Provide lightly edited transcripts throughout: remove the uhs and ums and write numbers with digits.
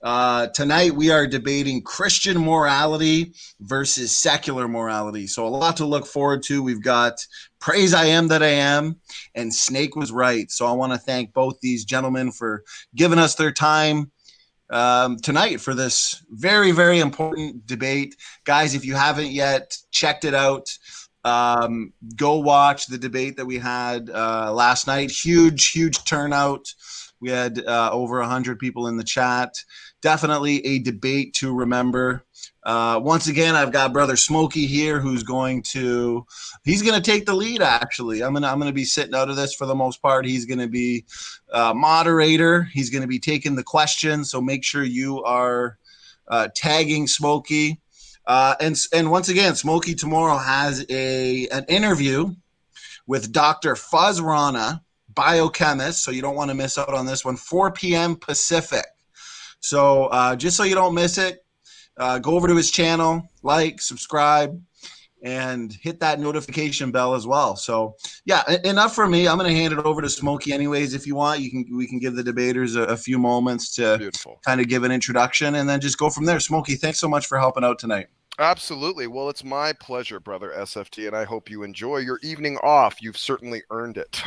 Tonight we are debating Christian morality versus secular morality. So a lot to look forward to. We've got Praise I Am That I Am and Snake Was Right. So I want to thank both these gentlemen for giving us their time tonight for this very, very important debate. Guys, if you haven't yet checked it out, go watch the debate that we had last night. Huge turnout. We had over 100 people in the chat. Definitely a debate to remember. Once again, I've got Brother Smokey here, who's he's going to take the lead. Actually, I'm gonna be sitting out of this for the most part. He's going to be moderator. He's going to be taking the questions. So make sure you are tagging Smokey. And once again, Smokey tomorrow has an interview with Dr. Fuzz Rana, biochemist. So you don't want to miss out on this one. 4 p.m. Pacific. So just so you don't miss it, go over to his channel, like, subscribe, and hit that notification bell as well. So yeah, enough for me. I'm going to hand it over to Smokey anyways. If you want, we can give the debaters a few moments to kind of give an introduction and then just go from there. Smokey, thanks so much for helping out tonight. Absolutely. Well, it's my pleasure, brother SFT, and I hope you enjoy your evening off. You've certainly earned it.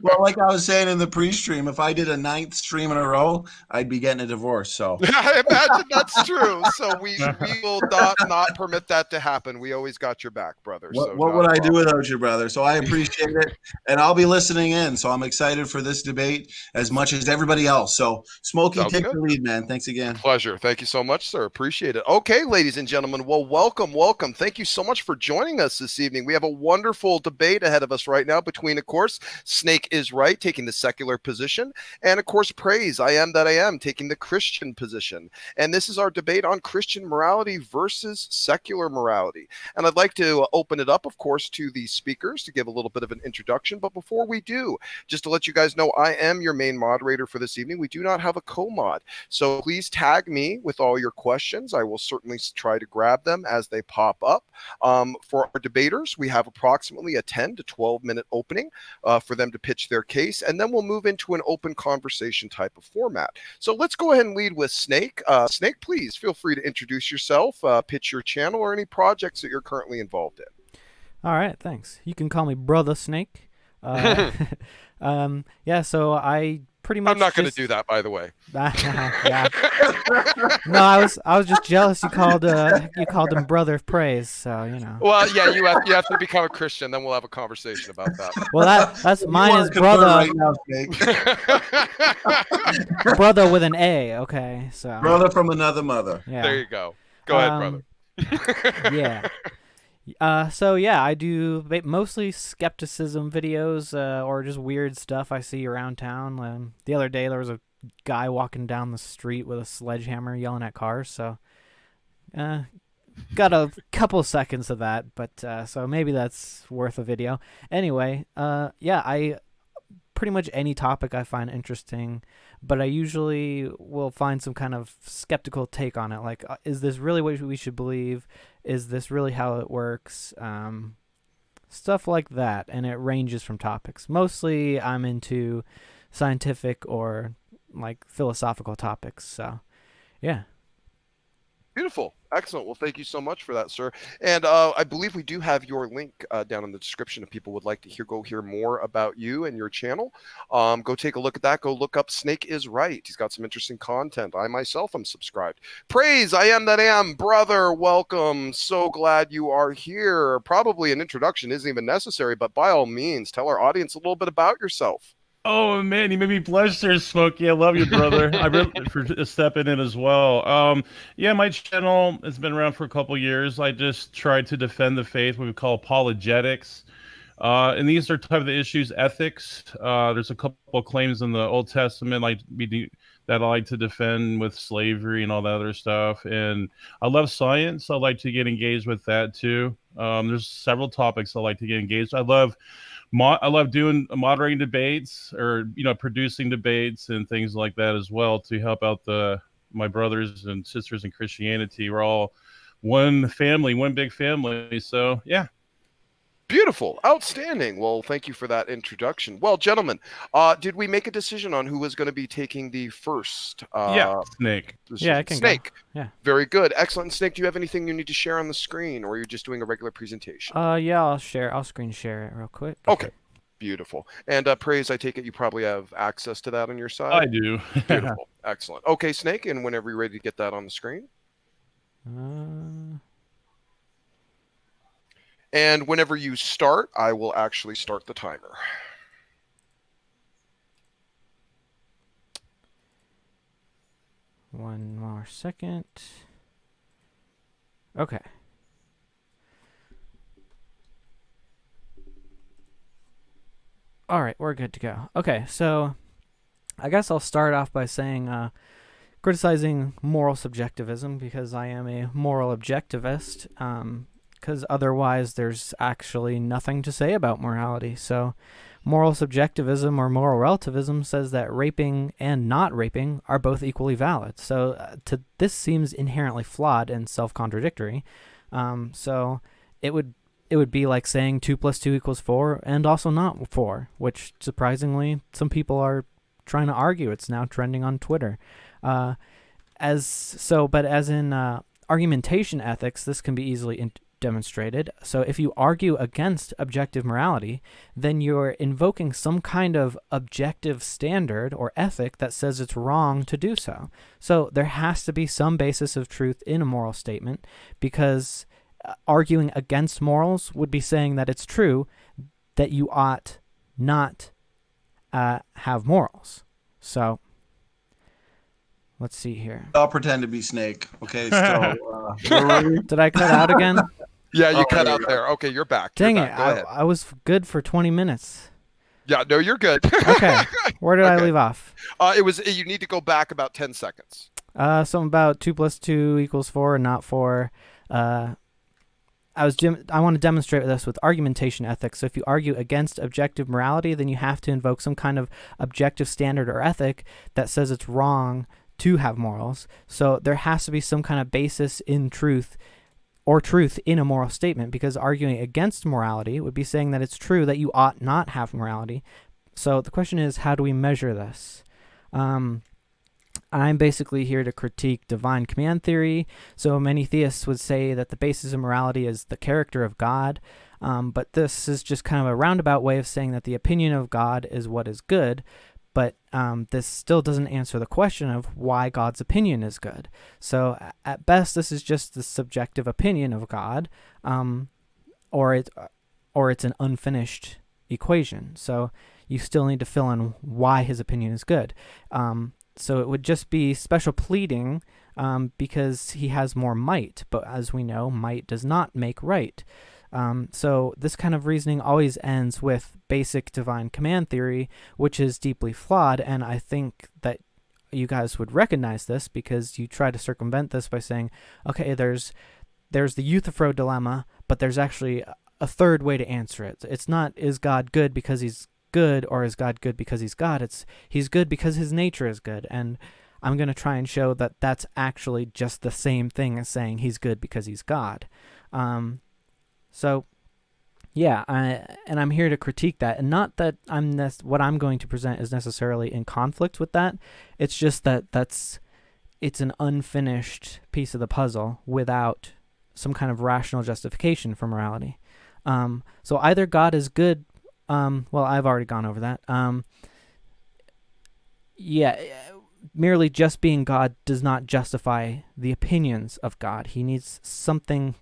Well, like I was saying in the pre-stream, if I did a 9th stream in a row, I'd be getting a divorce. So I imagine that's true. So we will not permit that to happen. We always got your back, brother. What would I do without you, brother? So I appreciate it, and I'll be listening in. So I'm excited for this debate as much as everybody else. So Smokey, take the lead, man. Thanks again. Pleasure. Thank you so much, sir. Appreciate it. Okay, ladies and gentlemen. Well, welcome. Thank you so much for joining us this evening. We have a wonderful debate ahead of us right now between, of course, Snake Is Right, taking the secular position, and, of course, Praise I Am That I Am, taking the Christian position. And this is our debate on Christian morality versus secular morality. And I'd like to open it up, of course, to the speakers to give a little bit of an introduction. But before we do, just to let you guys know, I am your main moderator for this evening. We do not have a co-mod. So please tag me with all your questions. I will certainly try to grab them as they pop up. For our debaters, we have approximately a 10 to 12 minute opening for them to pitch their case, and then we'll move into an open conversation type of format. So let's go ahead and lead with Snake. Snake, please feel free to introduce yourself, pitch your channel, or any projects that you're currently involved in. All right, thanks. You can call me Brother Snake. Yeah, so I pretty much. I'm not going to do that, by the way. Yeah. No, I was just jealous. You called him Brother of Praise, so you know. Well, yeah, you have to become a Christian, then we'll have a conversation about that. Well, that's mine is brother. Right now, brother with an A. Okay, so. Brother from another mother. Yeah. There you go. Go ahead, brother. Yeah. So yeah, I do mostly skepticism videos or just weird stuff I see around town. The other day there was a guy walking down the street with a sledgehammer yelling at cars, so got a couple seconds of that, but so maybe that's worth a video. Anyway, yeah, I pretty much any topic I find interesting, but I usually will find some kind of skeptical take on it. Like, is this really what we should believe? Is this really how it works? Stuff like that, and it ranges from topics. Mostly I'm into scientific or like philosophical topics, so yeah. Beautiful. Excellent. Well, thank you so much for that, sir. And I believe we do have your link down in the description if people would like to go hear more about you and your channel. Go take a look at that. Go look up Snake Is Right. He's got some interesting content. I myself am subscribed. Praise I Am That I Am. Brother, welcome. So glad you are here. Probably an introduction isn't even necessary, but by all means, tell our audience a little bit about yourself. Oh man, you made me blush there, Smokey. I love you, brother. I really for stepping in as well. Yeah, my channel has been around for a couple years. I just try to defend the faith, what we call apologetics. And these are type of the issues, ethics. There's a couple of claims in the Old Testament that I like to defend with slavery and all that other stuff. And I love science. I like to get engaged with that too. There's several topics I like to get engaged. I love doing moderating debates or, producing debates and things like that as well to help out my brothers and sisters in Christianity. We're all one family, one big family. So, yeah. Beautiful. Outstanding. Well, thank you for that introduction. Well, gentlemen, did we make a decision on who was going to be taking the first? Yeah, Snake. Yeah, I can Snake. go. Yeah. Very good. Excellent. Snake, do you have anything you need to share on the screen, or are you just doing a regular presentation? Yeah, I'll share. I'll screen share it real quick. Okay. Beautiful. And Praise, I take it you probably have access to that on your side? I do. Beautiful. Excellent. Okay, Snake, and whenever you're ready to get that on the screen. And whenever you start, I will actually start the timer. One more second. Okay. All right, we're good to go. Okay, so I guess I'll start off by saying criticizing moral subjectivism, because I am a moral objectivist, because otherwise there's actually nothing to say about morality. So moral subjectivism or moral relativism says that raping and not raping are both equally valid. So this seems inherently flawed and self-contradictory. So it would be like saying 2 + 2 = 4 and also not 4, which surprisingly some people are trying to argue. It's now trending on Twitter. But as in argumentation ethics, this can be easily demonstrated. So if you argue against objective morality, then you're invoking some kind of objective standard or ethic that says it's wrong to do so. So there has to be some basis of truth in a moral statement, because arguing against morals would be saying that it's true that you ought not have morals. So let's see here. I'll pretend to be Snake. Okay, so where were we? Did I cut out again? Yeah, you cut out there. Okay, you're back. Dang You're it. back. Go ahead. I was good for 20 minutes. Yeah, no, you're good. Okay. Where did I Okay. leave off? You need to go back about 10 seconds. Something about 2 + 2 = 4 and not 4. I want to demonstrate this with argumentation ethics. So if you argue against objective morality, then you have to invoke some kind of objective standard or ethic that says it's wrong to have morals. So there has to be some kind of basis in truth in a moral statement, because arguing against morality would be saying that it's true that you ought not have morality. So the question is, how do we measure this? I'm basically here to critique divine command theory. So many theists would say that the basis of morality is the character of God, but this is just kind of a roundabout way of saying that the opinion of God is what is good. But this still doesn't answer the question of why God's opinion is good. So at best, this is just the subjective opinion of God, or it's an unfinished equation. So you still need to fill in why his opinion is good. So it would just be special pleading because he has more might. But as we know, might does not make right. So this kind of reasoning always ends with basic divine command theory, which is deeply flawed, and I think that you guys would recognize this, because you try to circumvent this by saying, okay, there's the Euthyphro dilemma, but there's actually a third way to answer it. It's not, is God good because he's good, or is God good because he's God? It's, he's good because his nature is good, and I'm going to try and show that that's actually just the same thing as saying he's good because he's God. So, yeah, and I'm here to critique that, and not that what I'm going to present is necessarily in conflict with that. It's just that it's an unfinished piece of the puzzle without some kind of rational justification for morality. So either God is good. Well, I've already gone over that. Merely just being God does not justify the opinions of God. He needs something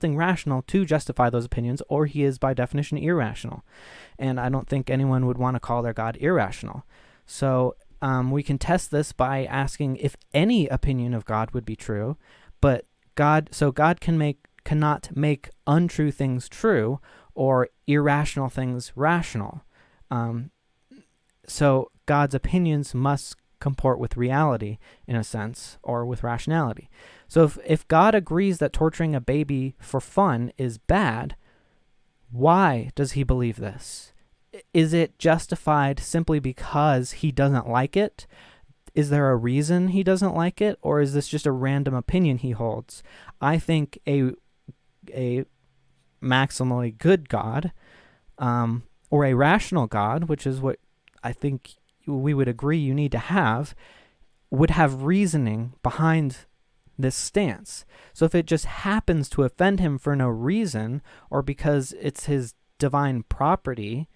rational to justify those opinions, or he is by definition irrational. And I don't think anyone would want to call their God irrational. So we can test this by asking if any opinion of God would be true, but God cannot make untrue things true or irrational things rational. So God's opinions must comport with reality, in a sense, or with rationality. So if God agrees that torturing a baby for fun is bad, why does he believe this? Is it justified simply because he doesn't like it? Is there a reason he doesn't like it, or is this just a random opinion he holds? I think a maximally good God, or a rational God, which is what I think we would agree you need to have, would have reasoning behind this stance. So if it just happens to offend him for no reason, or because it's his divine property,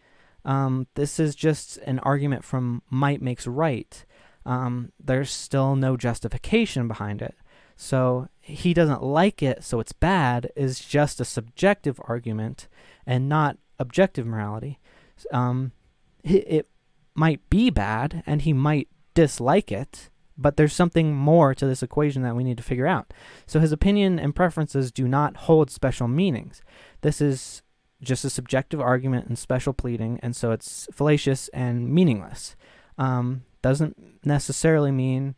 this is just an argument from might makes right. There's still no justification behind it. So he doesn't like it, so it's bad, is just a subjective argument and not objective morality. It might be bad, and he might dislike it, but there's something more to this equation that we need to figure out. So his opinion and preferences do not hold special meanings. This is just a subjective argument and special pleading, and so it's fallacious and meaningless. Doesn't necessarily mean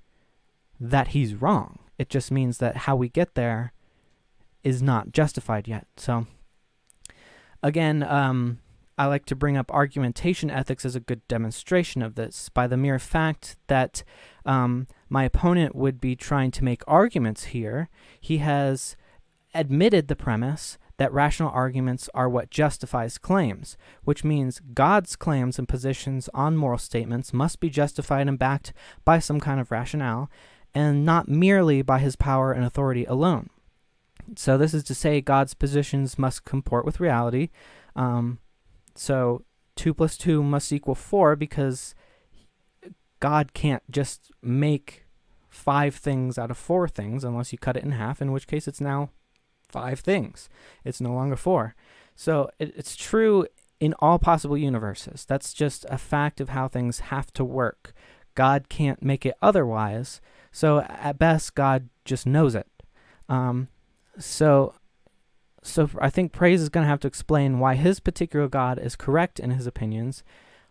that he's wrong. It just means that how we get there is not justified yet. So, again, I like to bring up argumentation ethics as a good demonstration of this. By the mere fact that my opponent would be trying to make arguments here, he has admitted the premise that rational arguments are what justifies claims, which means God's claims and positions on moral statements must be justified and backed by some kind of rationale, and not merely by his power and authority alone. So this is to say God's positions must comport with reality. So 2 + 2 must equal 4, because God can't just make 5 things out of 4 things unless you cut it in half, in which case it's now 5 things. It's no longer 4. So it's true in all possible universes. That's just a fact of how things have to work. God can't make it otherwise. So at best, God just knows it. So I think Praise is going to have to explain why his particular God is correct in his opinions,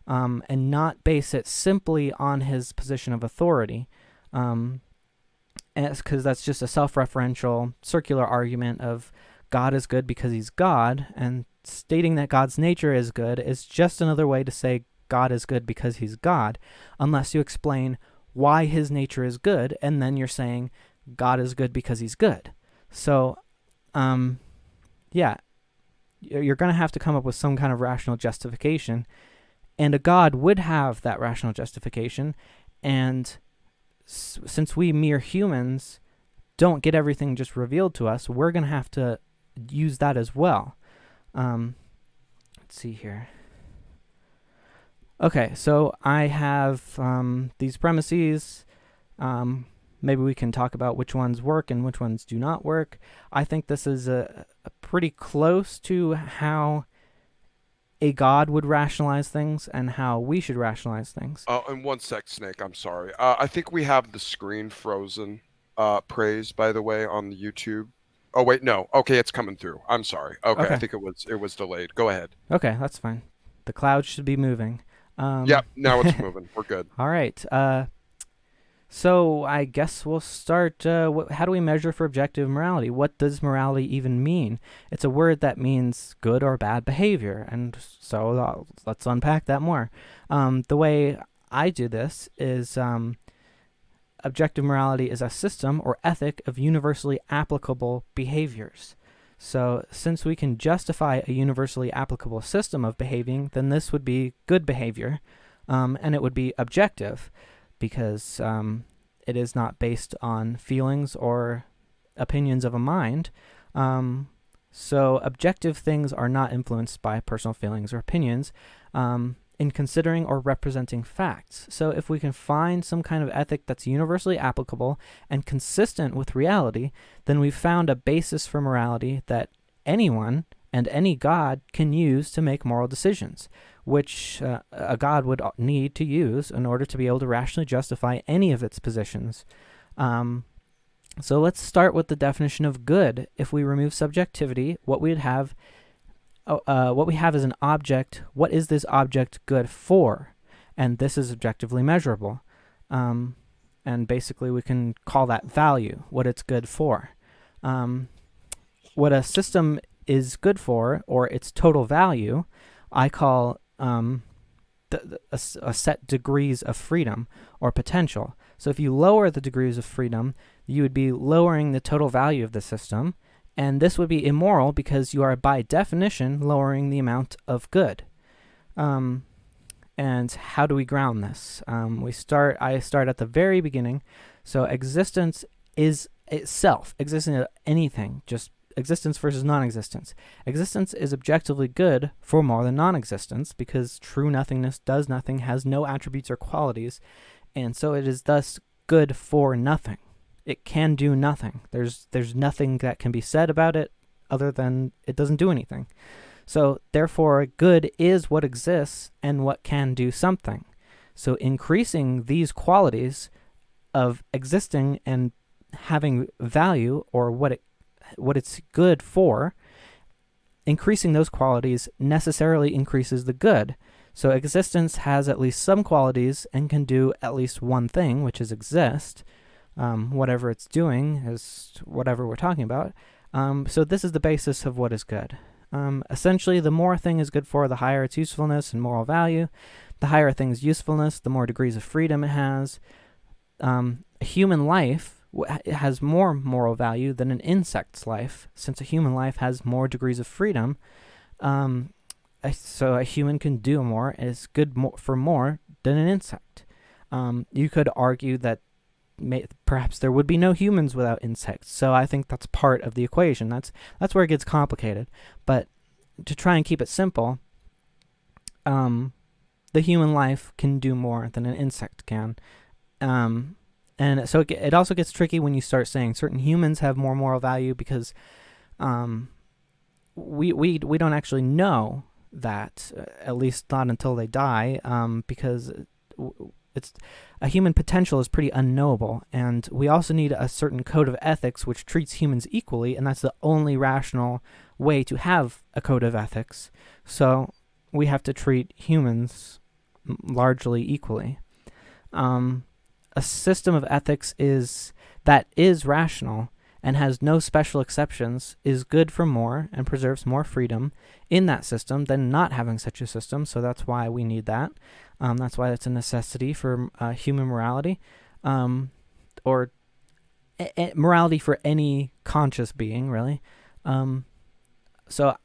and not base it simply on his position of authority, because that's just a self-referential, circular argument of God is good because he's God, and stating that God's nature is good is just another way to say God is good because he's God, unless you explain why his nature is good, and then you're saying God is good because he's good. So, yeah, you're going to have to come up with some kind of rational justification, and a God would have that rational justification, and since we mere humans don't get everything just revealed to us, we're going to have to use that as well. Let's see here. Okay, so I have these premises. Maybe we can talk about which ones work and which ones do not work. I think this is a pretty close to how a God would rationalize things and how we should rationalize things. And 1 sec, Snake, I'm sorry. I think we have the screen frozen, Praise, by the way, on the YouTube. Oh, wait, no. Okay, it's coming through. I'm sorry. Okay. I think it was delayed. Go ahead. Okay, that's fine. The cloud should be moving. Yep, now it's moving. We're good. All right. So I guess we'll start. How do we measure for objective morality? What does morality even mean? It's a word that means good or bad behavior, and so let's unpack that more. The way I do this is objective morality is a system or ethic of universally applicable behaviors. So since we can justify a universally applicable system of behaving, then this would be good behavior, and it would be objective, because it is not based on feelings or opinions of a mind. So objective things are not influenced by personal feelings or opinions in considering or representing facts. So if we can find some kind of ethic that's universally applicable and consistent with reality, then we've found a basis for morality that anyone and any God can use to make moral decisions, which a God would need to use in order to be able to rationally justify any of its positions. So let's start with the definition of good. If we remove subjectivity, what we have is an object. What is this object good for? And this is objectively measurable. And basically we can call that value, what it's good for. What a system is good for, or its total value, I call a set degrees of freedom or potential. So if you lower the degrees of freedom, you would be lowering the total value of the system, And this would be immoral because you are by definition lowering the amount of good. And how do we ground this? I start at the very beginning. So existence is itself, existence of anything, just existence versus non-existence. Existence is objectively good for more than non-existence because true nothingness does nothing, has no attributes or qualities, and so it is thus good for nothing. It can do nothing. There's nothing that can be said about it other than it doesn't do anything. So therefore, good is what exists and what can do something. So increasing these qualities of existing and having value, or what it's good for, increasing those qualities necessarily increases the good. So existence has at least some qualities and can do at least one thing, which is exist. Whatever it's doing is whatever we're talking about. So this is the basis of what is good. Essentially, the more a thing is good for, the higher its usefulness and moral value. The higher a thing's usefulness, the more degrees of freedom it has. A human life has more moral value than an insect's life, since a human life has more degrees of freedom. So a human can do more, is good for more than an insect. You could argue that perhaps there would be no humans without insects. So I think that's part of the equation. That's where it gets complicated. But to try and keep it simple, the human life can do more than an insect can. And so it also gets tricky when you start saying certain humans have more moral value, because we don't actually know that, at least not until they die, because it's a human potential is pretty unknowable, and we also need a certain code of ethics which treats humans equally, and that's the only rational way to have a code of ethics. So we have to treat humans largely equally. A system of ethics that is rational and has no special exceptions is good for more and preserves more freedom in that system than not having such a system. So that's why we need that. That's why it's a necessity for human morality, or morality for any conscious being, really. And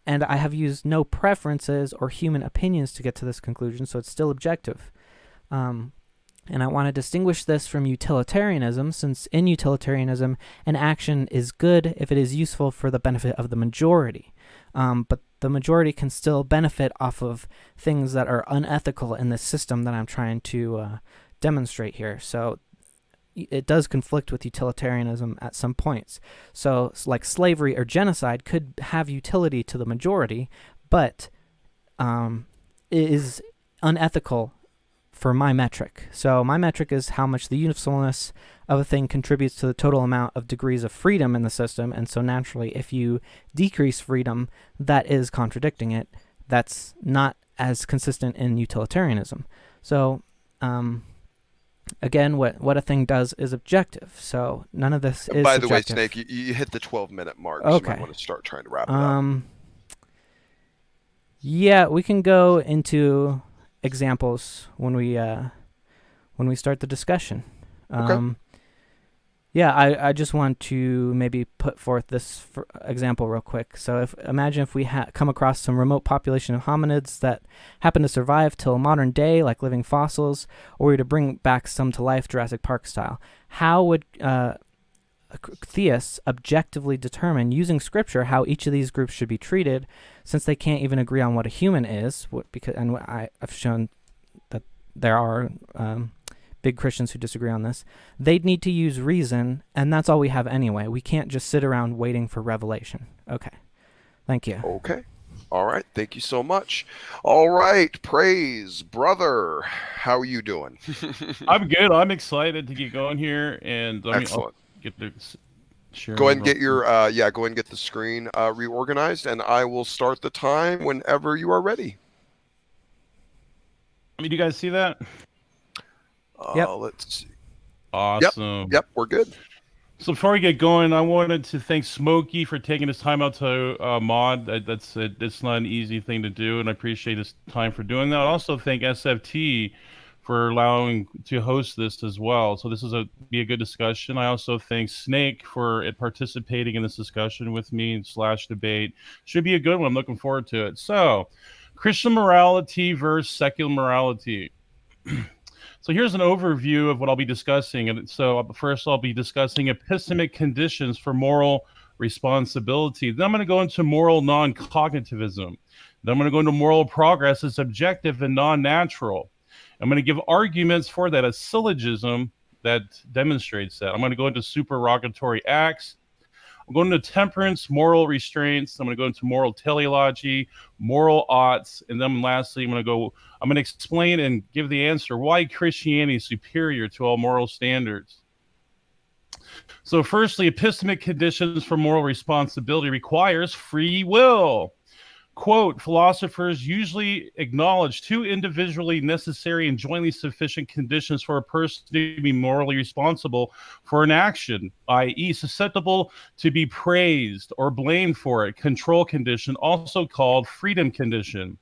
I have used no preferences or human opinions to get to this conclusion, so it's still objective. And I want to distinguish this from utilitarianism, since in utilitarianism, an action is good if it is useful for the benefit of the majority. But the majority can still benefit off of things that are unethical in the system that I'm trying to demonstrate here. So it does conflict with utilitarianism at some points. So like slavery or genocide could have utility to the majority, but is unethical for my metric. So my metric is how much the usefulness of a thing contributes to the total amount of degrees of freedom in the system. And so naturally, if you decrease freedom, that is contradicting it. That's not as consistent in utilitarianism. So again, what a thing does is objective. So none of this is By the subjective. way, Snake, you hit the 12-minute mark. Okay. So you might want to start trying to wrap it up. Yeah, we can go into examples when we start the discussion. Okay. Yeah, I just want to maybe put forth this example real quick. So imagine if we come across some remote population of hominids that happen to survive till modern day, like living fossils, or we were to bring back some to life, Jurassic Park style. How would theists objectively determine, using scripture, how each of these groups should be treated, since they can't even agree on what a human is? I've shown that there are big Christians who disagree on this. They'd need to use reason, and that's all we have anyway. We can't just sit around waiting for revelation. Okay. Thank you. Okay. All right. Thank you so much. All right. Praise, brother. How are you doing? I'm good. I'm excited to get going here, and Excellent. Get the share. Go ahead and get your go ahead and get the screen reorganized, and I will start the time whenever you are ready. Do you guys see that? Yep. Let's see. Awesome. Yep, we're good. So before we get going, I wanted to thank Smokey for taking his time out to mod. It's not an easy thing to do, and I appreciate his time for doing that. I also thank SFT for allowing to host this as well. So this is be a good discussion. I also thank Snake for participating in this discussion with me / debate. Should be a good one. I'm looking forward to it. So, Christian morality versus secular morality. So here's an overview of what I'll be discussing. And so first I'll be discussing epistemic conditions for moral responsibility. Then I'm going to go into moral non-cognitivism. Then I'm going to go into moral progress as objective and non-natural. I'm going to give arguments for that, a syllogism that demonstrates that. I'm going to go into supererogatory acts. I'm going into temperance, moral restraints. I'm going to go into moral teleology, moral oughts, and then lastly, I'm going to explain and give the answer why Christianity is superior to all moral standards. So firstly, epistemic conditions for moral responsibility requires free will. Quote, philosophers usually acknowledge two individually necessary and jointly sufficient conditions for a person to be morally responsible for an action, i.e. susceptible to be praised or blamed for it. Control condition, also called freedom condition.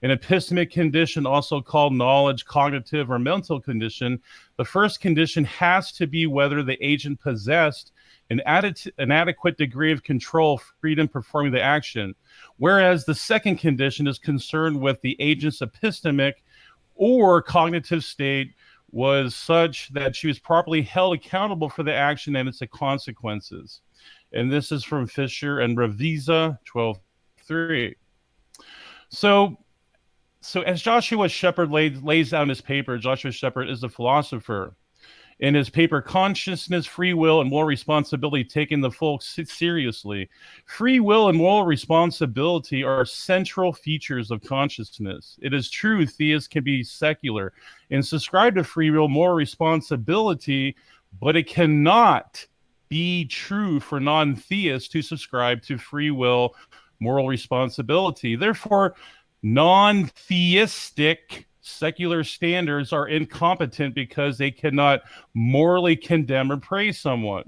An epistemic condition, also called knowledge, cognitive, or mental condition. The first condition has to be whether the agent possessed an adequate degree of control, freedom performing the action, whereas the second condition is concerned with the agent's epistemic or cognitive state was such that she was properly held accountable for the action and its consequences. And this is from Fisher and Ravizza, 12.3. So as Joshua Shepard lays out in his paper, Joshua Shepard is a philosopher. In his paper, Consciousness, Free Will, and Moral Responsibility, taking the folk seriously. Free will and moral responsibility are central features of consciousness. It is true theists can be secular and subscribe to free will, moral responsibility, but it cannot be true for non-theists to subscribe to free will, moral responsibility. Therefore, non-theistic secular standards are incompetent because they cannot morally condemn or praise someone.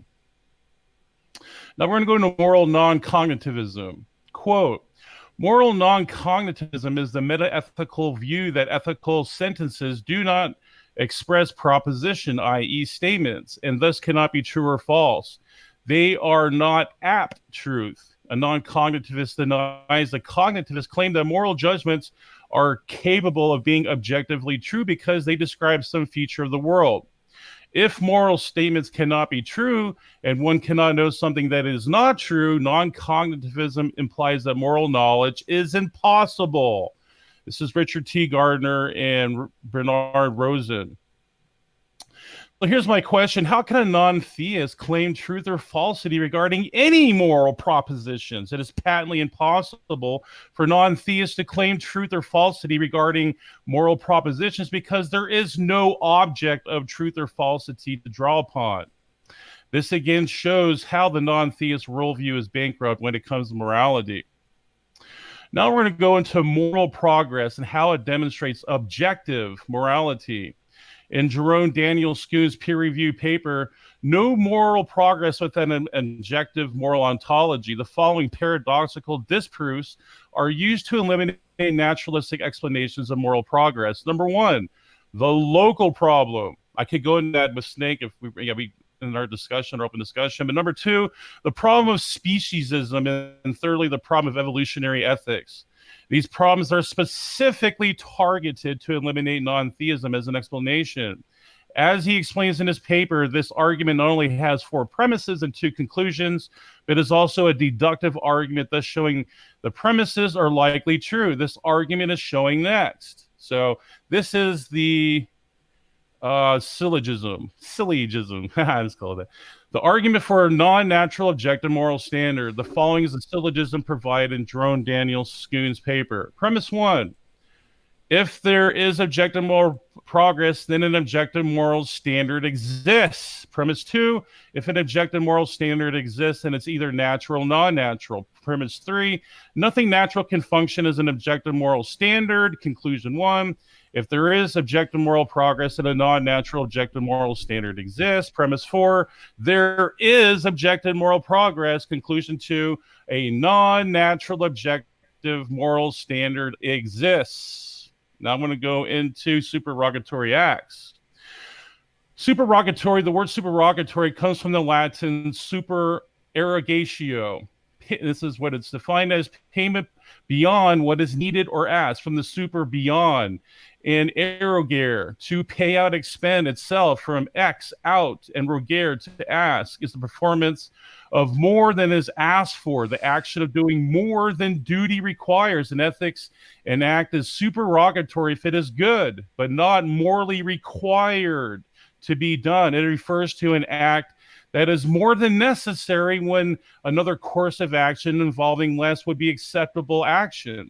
Now we're going to go into moral non-cognitivism. Quote, moral non-cognitivism is the meta-ethical view that ethical sentences do not express proposition, i.e. statements, and thus cannot be true or false. They are not apt truth. A non-cognitivist denies the cognitivist claim that moral judgments are capable of being objectively true because they describe some feature of the world. If moral statements cannot be true and one cannot know something that is not true, non-cognitivism implies that moral knowledge is impossible. This is Richard T. Gardner and Bernard Rosen. So here's my question. How can a non-theist claim truth or falsity regarding any moral propositions? It is patently impossible for non-theists to claim truth or falsity regarding moral propositions because there is no object of truth or falsity to draw upon. This again shows how the non-theist worldview is bankrupt when it comes to morality. Now we're going to go into moral progress and how it demonstrates objective morality. In Jerome Daniel Schoon's peer-reviewed paper, No Moral Progress Within an Objective Moral Ontology, the following paradoxical disproofs are used to eliminate naturalistic explanations of moral progress. Number one, the local problem. I could go into that with Snake if we in our discussion or open discussion. But number two, the problem of speciesism. And thirdly, the problem of evolutionary ethics. These problems are specifically targeted to eliminate non-theism as an explanation. As he explains in his paper, this argument not only has 4 premises and 2 conclusions, but is also a deductive argument, thus showing the premises are likely true. This argument is showing next. So this is the syllogism. Let's call it. The argument for a non-natural objective moral standard. The following is the syllogism provided in Jerome Daniel Schoon's paper. Premise 1. If there is objective moral progress, then an objective moral standard exists. Premise 2. If an objective moral standard exists, then it's either natural or non-natural. Premise 3. Nothing natural can function as an objective moral standard. Conclusion 1. If there is objective moral progress and a non-natural objective moral standard exists. Premise 4, there is objective moral progress. Conclusion 2, a non-natural objective moral standard exists. Now I'm going to go into supererogatory acts. Supererogatory, the word supererogatory comes from the Latin supererogatio. This is what it's defined as: payment beyond what is needed or asked, from the super, beyond, and erogare, to pay out, expend itself, from ex, out, and rogare, to ask, is the performance of more than is asked for, the action of doing more than duty requires. In ethics, an act is supererogatory if it is good, but not morally required to be done. It refers to an act that is more than necessary when another course of action involving less would be acceptable action.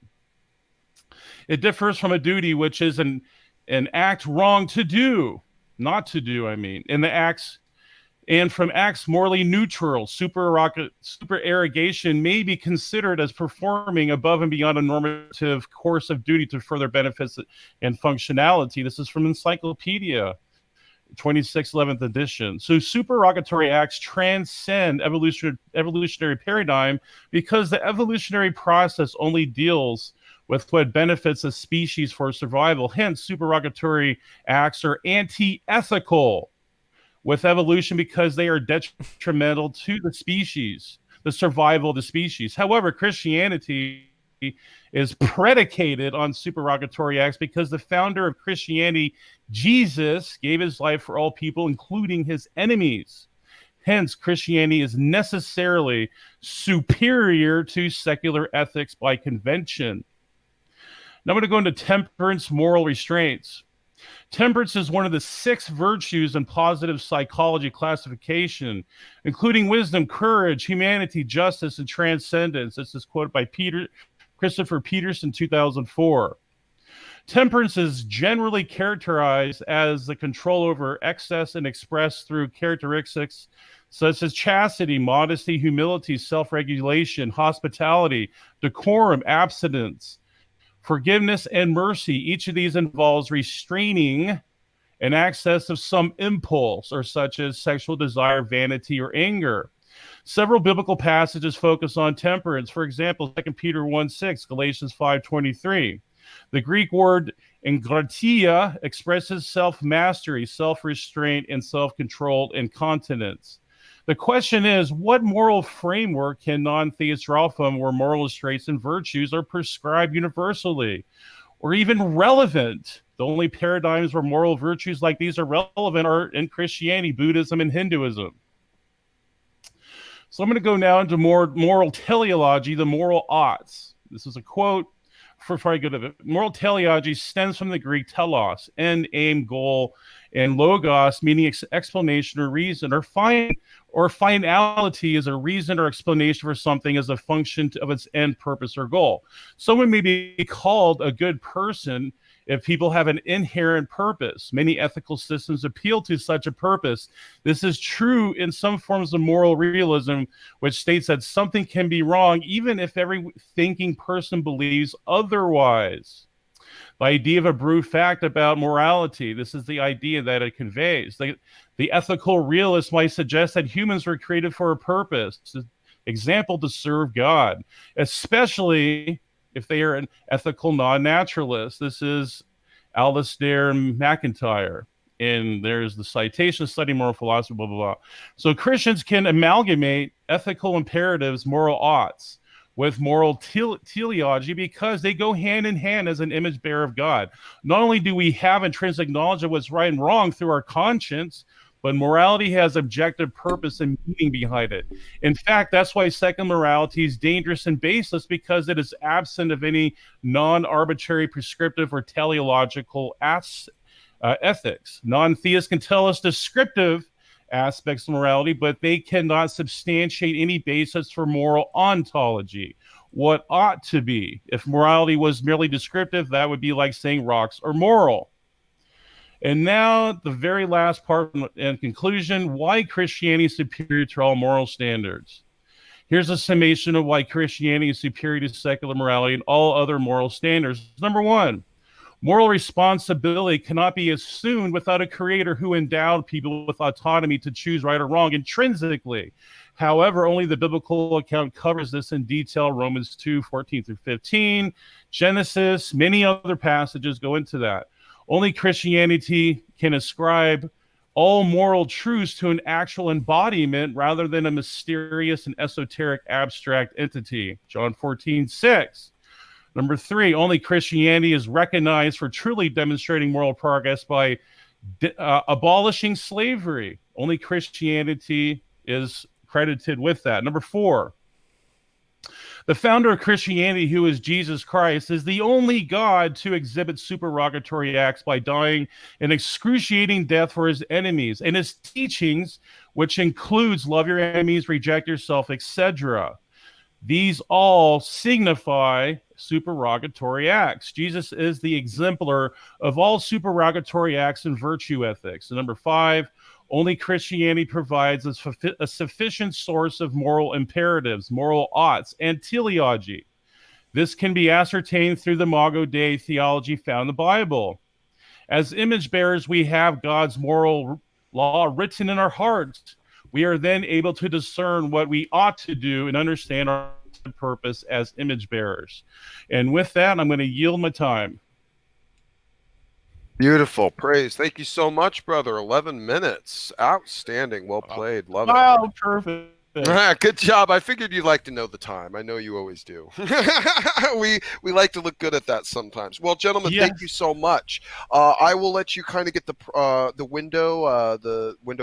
It differs from a duty, which is an act wrong to do, not to do, and from acts morally neutral. Supererogation may be considered as performing above and beyond a normative course of duty to further benefits and functionality. This is from Encyclopedia 26th, 11th edition. So supererogatory acts transcend evolutionary paradigm because the evolutionary process only deals with what benefits a species for survival. Hence, supererogatory acts are anti-ethical with evolution because they are detrimental to the species, the survival of the species. However, Christianity is predicated on supererogatory acts because the founder of Christianity, Jesus, gave his life for all people, including his enemies. Hence, Christianity is necessarily superior to secular ethics by convention. Now I'm going to go into temperance, moral restraints. Temperance is one of the 6 virtues in positive psychology classification, including wisdom, courage, humanity, justice, and transcendence. This is quoted by Christopher Peterson, 2004. Temperance is generally characterized as the control over excess and expressed through characteristics such as chastity, modesty, humility, self-regulation, hospitality, decorum, abstinence, forgiveness, and mercy. Each of these involves restraining an excess of some impulse, or such as sexual desire, vanity, or anger. Several biblical passages focus on temperance. For example, 2 Peter 1:6, Galatians 5:23. The Greek word engratia expresses self-mastery, self-restraint, and self-control and continence. The question is, what moral framework can non-theists draw from where moral restraints and virtues are prescribed universally or even relevant? The only paradigms where moral virtues like these are relevant are in Christianity, Buddhism, and Hinduism. So I'm going to go now into more moral teleology, the moral oughts. This is a quote before I go to it. Moral teleology stems from the Greek telos, end, aim, goal, and logos, meaning explanation or reason, or finality is a reason or explanation for something as a function of its end, purpose, or goal. Someone may be called a good person if people have an inherent purpose. Many ethical systems appeal to such a purpose. This is true in some forms of moral realism, which states that something can be wrong even if every thinking person believes otherwise. The idea of a brute fact about morality, this is the idea that it conveys. The ethical realist might suggest that humans were created for a purpose. Example, to serve God, especially if they are an ethical non-naturalist. This is Alistair McIntyre. And there's the citation, study moral philosophy, blah, blah, blah. So Christians can amalgamate ethical imperatives, moral oughts, with moral teleology because they go hand in hand as an image bearer of God. Not only do we have intrinsic knowledge of what's right and wrong through our conscience, but morality has objective purpose and meaning behind it. In fact, that's why secular morality is dangerous and baseless, because it is absent of any non-arbitrary, prescriptive, or teleological ethics. Non-theists can tell us descriptive aspects of morality, but they cannot substantiate any basis for moral ontology. What ought to be? If morality was merely descriptive, that would be like saying rocks are moral. And now the very last part and conclusion, why Christianity is superior to all moral standards. Here's a summation of why Christianity is superior to secular morality and all other moral standards. Number one, Moral responsibility cannot be assumed without a creator who endowed people with autonomy to choose right or wrong intrinsically. However, only the biblical account covers this in detail. Romans 2:14 through 15, Genesis, many other passages go into that. Only Christianity can ascribe all moral truths to an actual embodiment rather than a mysterious and esoteric abstract entity. John 14:6. Number 3, only Christianity is recognized for truly demonstrating moral progress by abolishing slavery. Only Christianity is credited with that. Number 4, the founder of Christianity, who is Jesus Christ, is the only God to exhibit supererogatory acts by dying an excruciating death for his enemies. And his teachings, which includes love your enemies, reject yourself, etc., these all signify supererogatory acts. Jesus is the exemplar of all supererogatory acts in virtue ethics. And number 5, only Christianity provides a sufficient source of moral imperatives, moral oughts, and teleology. This can be ascertained through the Imago Dei theology found in the Bible. As image bearers, we have God's moral law written in our hearts. We are then able to discern what we ought to do and understand our purpose as image bearers. And with that, I'm going to yield my time. Beautiful. Praise. Thank you so much, brother. 11 minutes. Outstanding. Well played. Love it. Wow, perfect. Good job. I figured you'd like to know the time. I know you always do. we like to look good at that sometimes. Well, gentlemen, Yes. thank you so much. I will let you kind of get the window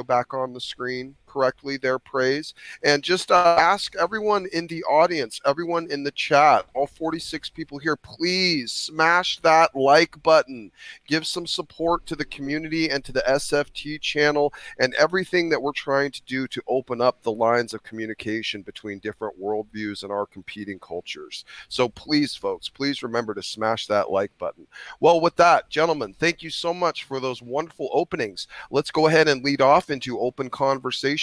back on the screen correctly there, Praise, and just ask everyone in the audience, everyone in the chat, all 46 people here, please smash that like button. Give some support to the community and to the SFT channel and everything that we're trying to do to open up the lines of communication between different worldviews and our competing cultures. So please, folks, please remember to smash that like button. Well, with that, gentlemen, thank you so much for those wonderful openings. Let's go ahead and lead off into open conversation.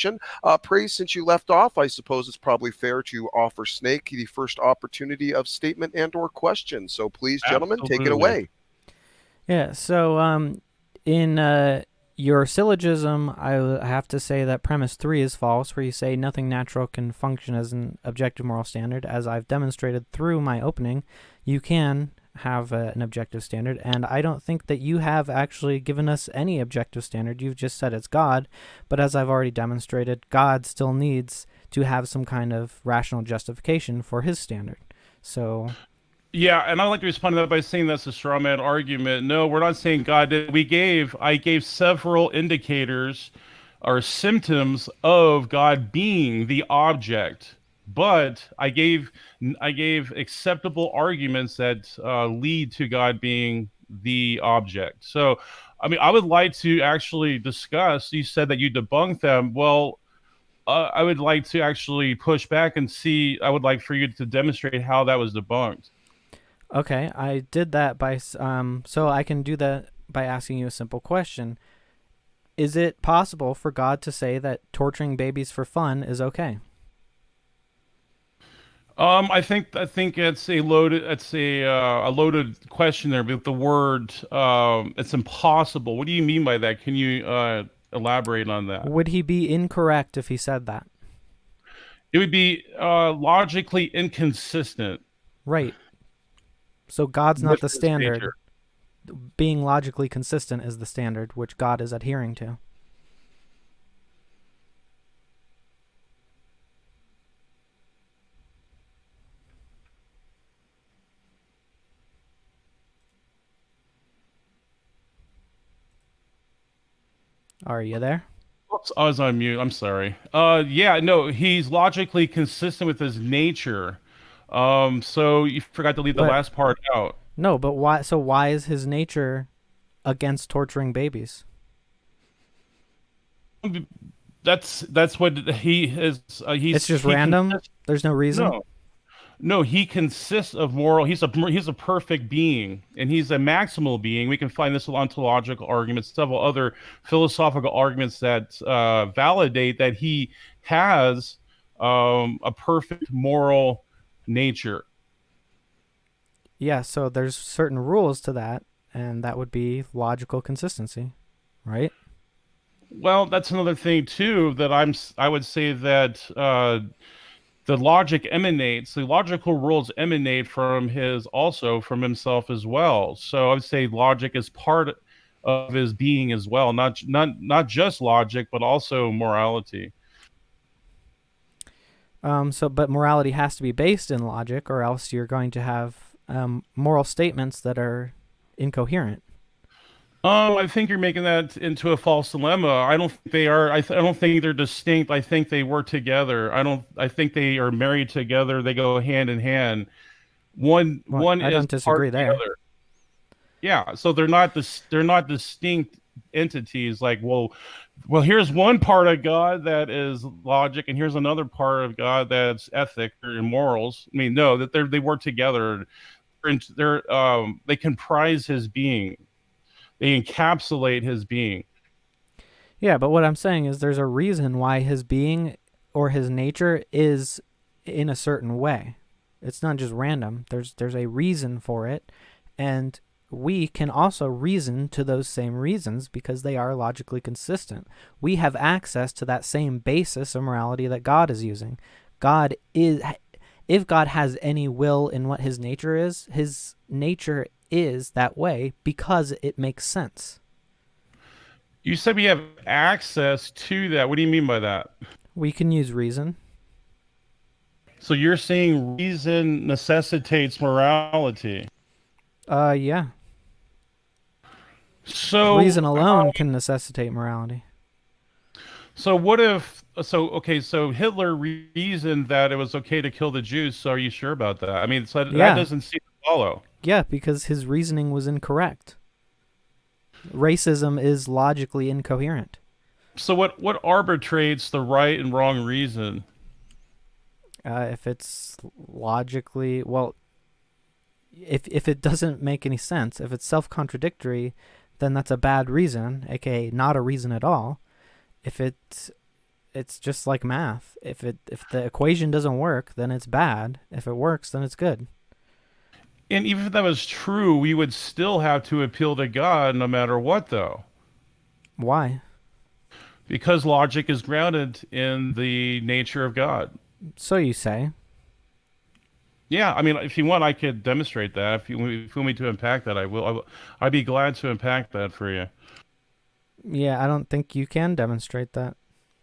Praise, since you left off, I suppose it's probably fair to offer Snake the first opportunity of statement and or question. So please, gentlemen, take it away. Yeah, so in your syllogism, I have to say that premise 3 is false, where you say nothing natural can function as an objective moral standard. As I've demonstrated through my opening, you can have an objective standard, and I don't think that you have actually given us any objective standard. You've just said it's God, but as I've already demonstrated, God still needs to have some kind of rational justification for his standard. So... Yeah, and I'd like to respond to that by saying that's a straw man argument. No, we're not saying God did. I gave several indicators or symptoms of God being the object, but I gave acceptable arguments that lead to God being the object. So, I mean, I would like to actually discuss. You said that you debunked them. Well, I would like to actually push back and see. I would like for you to demonstrate how that was debunked. Okay, I did that by so I can do that by asking you a simple question. Is it possible for God to say that torturing babies for fun is okay? I think it's a loaded question there. But the word it's impossible. What do you mean by that? Can you elaborate on that? Would he be incorrect if he said that? It would be logically inconsistent. Right. So God's not the standard. Nature. Being logically consistent is the standard, which God is adhering to. Are you there? Oops, I was on mute. I'm sorry. Yeah, no, he's logically consistent with his nature. So you forgot to leave the last part out. No, but why? So why is his nature against torturing babies? That's what he is. It's just random. There's no reason. No, he consists of moral. He's a perfect being, and he's a maximal being. We can find this in ontological arguments, several other philosophical arguments that validate that he has a perfect moral nature. Yeah, so there's certain rules to that, and that would be logical consistency, right? Well, that's another thing too that I would say that the logical rules emanate from himself as well. So I would say logic is part of his being as well, not just logic, but also morality. But morality has to be based in logic, or else you're going to have moral statements that are incoherent. I think you're making that into a false dilemma. I don't think they are. I don't think they're distinct. I think they work together. I think they are married together. They go hand in hand. One I is don't part disagree of the there. other. Yeah, so they're not distinct entities. Like, well, here's one part of God that is logic, and here's another part of God that's ethic or morals. I mean, no, that they work together. They comprise his being. They encapsulate his being. Yeah, but what I'm saying is there's a reason why his being or his nature is in a certain way. It's not just random. There's a reason for it, and we can also reason to those same reasons because they are logically consistent. We have access to that same basis of morality that God is using. If God has any will in what his nature is that way because it makes sense. You said we have access to that. What do you mean by that? We can use reason. So you're saying reason necessitates morality. Yeah. So reason alone can necessitate morality. So what if so Hitler reasoned that it was okay to kill the Jews, so are you sure about that? I mean, so that doesn't seem to follow. Yeah, because his reasoning was incorrect. Racism is logically incoherent. So what arbitrates the right and wrong reason? If it's logically, well, if it doesn't make any sense, if it's self-contradictory, then that's a bad reason, aka not a reason at all. If it's just like math. If the equation doesn't work, then it's bad. If it works, then it's good. And even if that was true, we would still have to appeal to God no matter what, though. Why? Because logic is grounded in the nature of God. So you say. Yeah, I mean, if you want, I could demonstrate that. If you want me to unpack that, I will. I'd be glad to unpack that for you. Yeah, I don't think you can demonstrate that.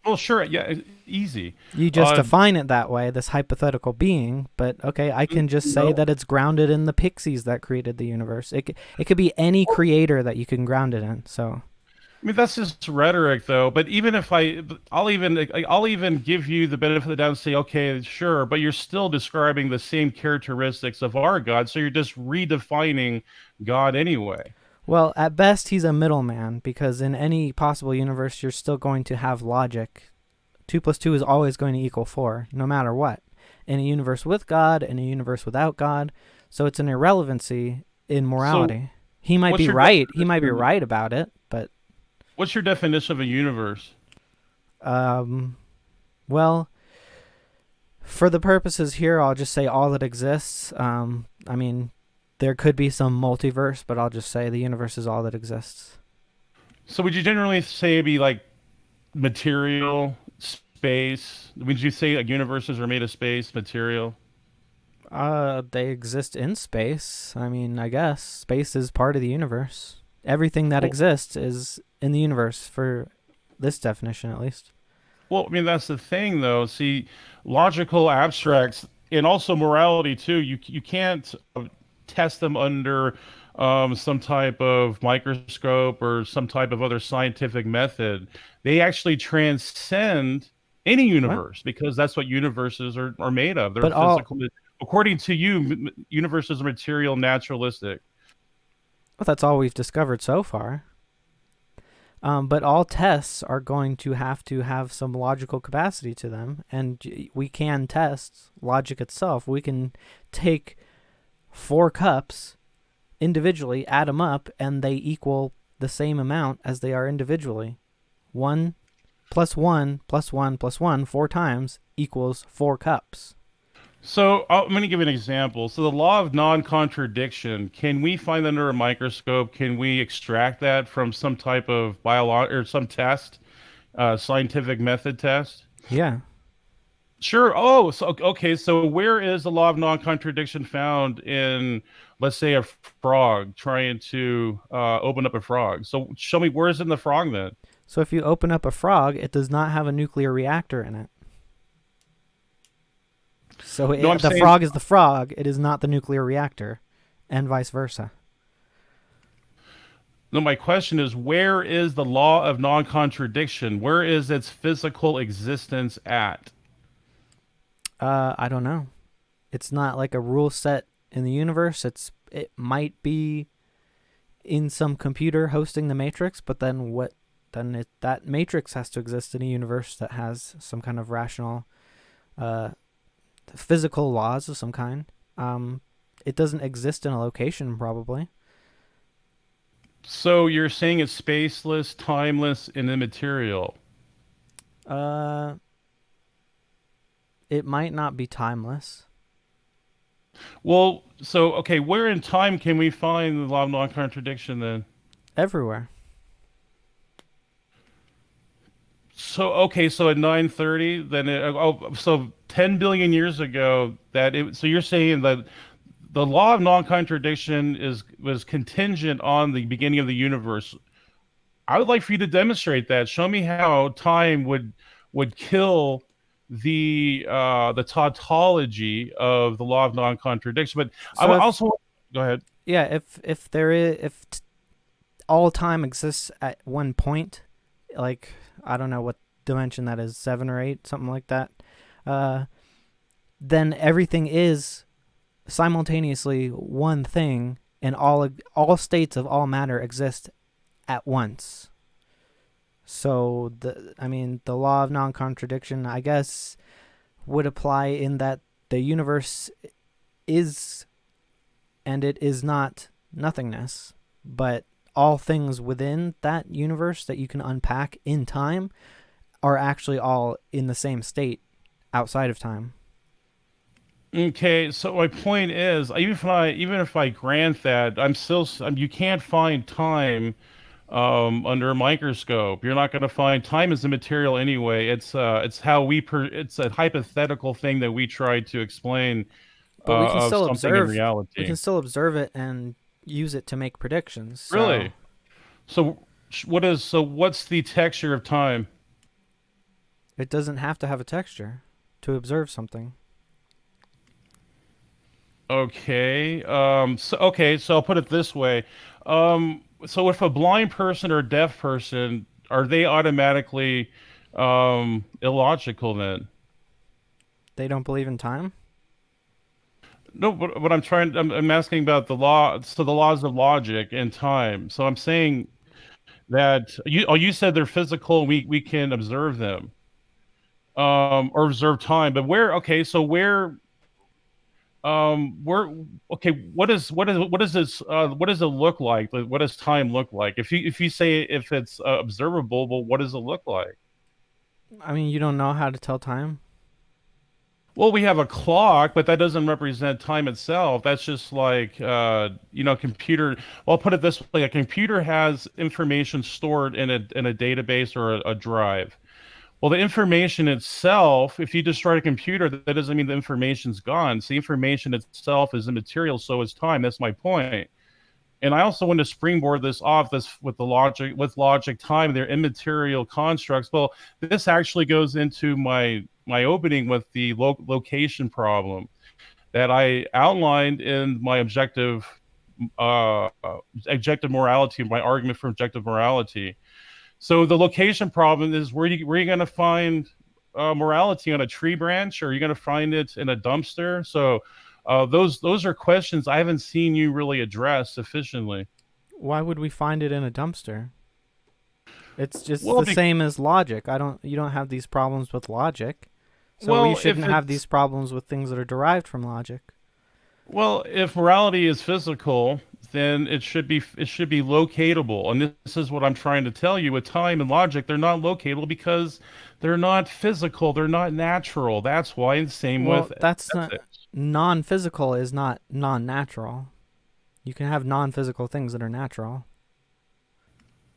Well, sure. Yeah, easy. You just define it that way, this hypothetical being. But okay, I can just say that it's grounded in the pixies that created the universe. It could be any creator that you can ground it in. So. I mean, that's just rhetoric, though. But even if I'll even give you the benefit of the doubt and say, okay, sure, but you're still describing the same characteristics of our God, so you're just redefining God anyway. Well, at best, he's a middleman, because in any possible universe, you're still going to have logic. 2 + 2 is always going to equal 4, no matter what. In a universe with God, in a universe without God, so it's an irrelevancy in morality. So, he might be right. He might be right about it, but. What's your definition of a universe? Well, for the purposes here, I'll just say all that exists. I mean, there could be some multiverse, but I'll just say the universe is all that exists. So would you generally say it'd be like material, space? Would you say like universes are made of space, material? They exist in space. I mean, I guess space is part of the universe. Everything that exists is in the universe, for this definition at least. Well, I mean, that's the thing, though. See, logical abstracts and also morality, too, you can't test them under some type of microscope or some type of other scientific method. They actually transcend any universe because that's what universes are made of. They're physical. According to you, universes are material, naturalistic. Well, that's all we've discovered so far. But all tests are going to have some logical capacity to them, and we can test logic itself. We can take 4 cups individually, add them up, and they equal the same amount as they are individually. 1 + 1 + 1 + 1 4 times equals 4 cups. So I'm going to give an example. So the law of non-contradiction, can we find that under a microscope? Can we extract that from some type of or some test, scientific method test? Yeah. Sure. Oh, so okay. So where is the law of non-contradiction found in, let's say, a frog trying to open up a frog? So show me, where is it in the frog then? So if you open up a frog, it does not have a nuclear reactor in it. So No, I'm the saying, frog is the frog. It is not the nuclear reactor, and vice versa. no, my question is, where is the law of non-contradiction? Where is its physical existence at? I don't know. It's not like a rule set in the universe. It might be in some computer hosting the matrix, but then what? Then that matrix has to exist in a universe that has some kind of rational, physical laws of some kind. It doesn't exist in a location, probably. So you're saying it's spaceless, timeless, and immaterial. Uh, it might not be timeless. Well, so okay, where in time can we find the law of non-contradiction then? Everywhere. So okay, so at 9:30, then so 10 billion years ago so you're saying that the law of non-contradiction was contingent on the beginning of the universe. I would like for you to demonstrate that. Show me how time would kill the tautology of the law of non-contradiction. But I So also go ahead. yeah, if there is all time exists at one point, like I don't know what dimension that is, 7 or 8, something like that, then everything is simultaneously one thing, and all states of all matter exist at once. So the law of non-contradiction, I guess, would apply in that the universe is and it is not nothingness, but all things within that universe that you can unpack in time are actually all in the same state outside of time. Okay, so my point is, even if I grant that, you can't find time under a microscope. You're not going to find time as a material anyway. It's how it's a hypothetical thing that we try to explain But we can of still something in observe. We reality. can still observe it and use it to make predictions. So Really? So what's the texture of time? it doesn't have to have a texture to observe something. Okay. So I'll put it this way. So if a blind person or a deaf person, are they automatically illogical then? They don't believe in time? No, but what I'm asking about the law, so the laws of logic and time. So I'm saying that you said they're physical, we can observe them, or observe time. But where, okay, what is this, what does it look like? Like, what does time look like? If you say if it's observable, well, what does it look like? I mean, you don't know how to tell time? Well, we have a clock, but that doesn't represent time itself. That's just like, computer. Well, I'll put it this way: a computer has information stored in a database or a drive. Well, the information itself, if you destroy a computer, that doesn't mean the information's gone. So the information itself is immaterial, so is time. That's my point. And I also want to springboard this off this with logic, time, they're immaterial constructs. Well, this actually goes into my opening with the location problem that I outlined in my objective morality, my argument for objective morality. So the location problem is where you going to find morality, on a tree branch, or are you going to find it in a dumpster? So those are questions I haven't seen you really address sufficiently. Why would we find it in a dumpster? It's just Well, the same as logic. You don't have these problems with logic. So well, we shouldn't have these problems with things that are derived from logic. Well, if morality is physical, then it should be locatable. And this is what I'm trying to tell you. With time and logic, they're not locatable because they're not physical. They're not natural. That's why. And same Well, with that's not. ethics. non-physical is not non-natural. You can have non-physical things that are natural.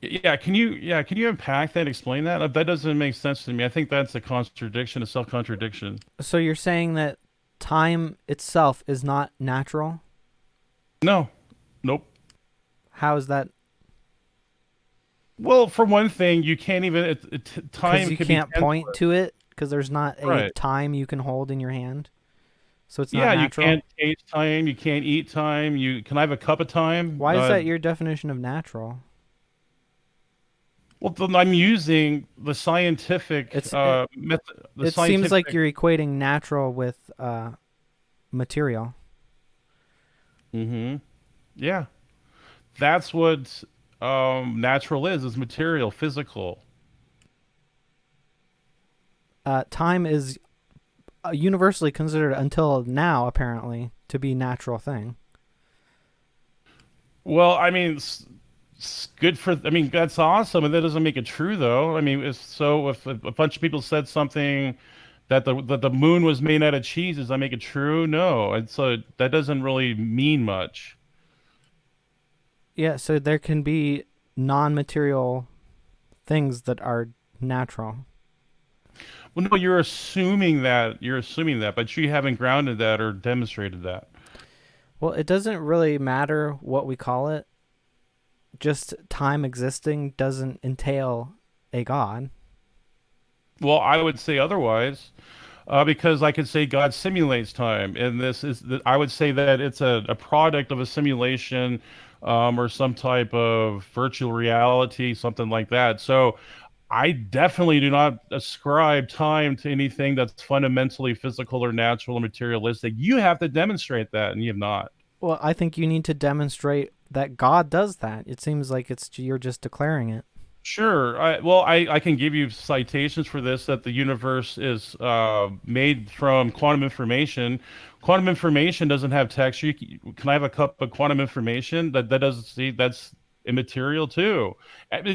Can you unpack that, explain that? That doesn't make sense to me. I think that's a contradiction, a self-contradiction. So you're saying that time itself is not natural? No. Nope. How is that? Well, for one thing, you can't even time Because you can can't be point to it because there's not a right. time you can hold in your hand. So it's not Yeah, you natural. can't taste time, you can't eat time. Can I have a cup of time? Why is that your definition of natural? Well, then I'm using the scientific method. It seems like you're equating natural with material. Mm-hmm. Yeah, that's what natural is material, physical. Time is universally considered until now, apparently, to be a natural thing. Well, I mean, it's good for. I mean, that's awesome, and that doesn't make it true, though. I mean, if a bunch of people said something that the moon was made out of cheese, does that make it true? No, and so that doesn't really mean much. Yeah, so there can be non-material things that are natural. Well, no, you're assuming that. You're assuming that, but you haven't grounded that or demonstrated that. Well, it doesn't really matter what we call it. Just time existing doesn't entail a God. Well, I would say otherwise, because I could say God simulates time, and I would say that it's a product of a simulation, or some type of virtual reality, something like that. So I definitely do not ascribe time to anything that's fundamentally physical or natural or materialistic. You have to demonstrate that, and you have not. Well, I think you need to demonstrate that God does that. It seems like you're just declaring it. Sure. I can give you citations for this, that the universe is made from quantum information. Quantum information doesn't have texture. Can I have a cup of quantum information? That doesn't see, that's immaterial too.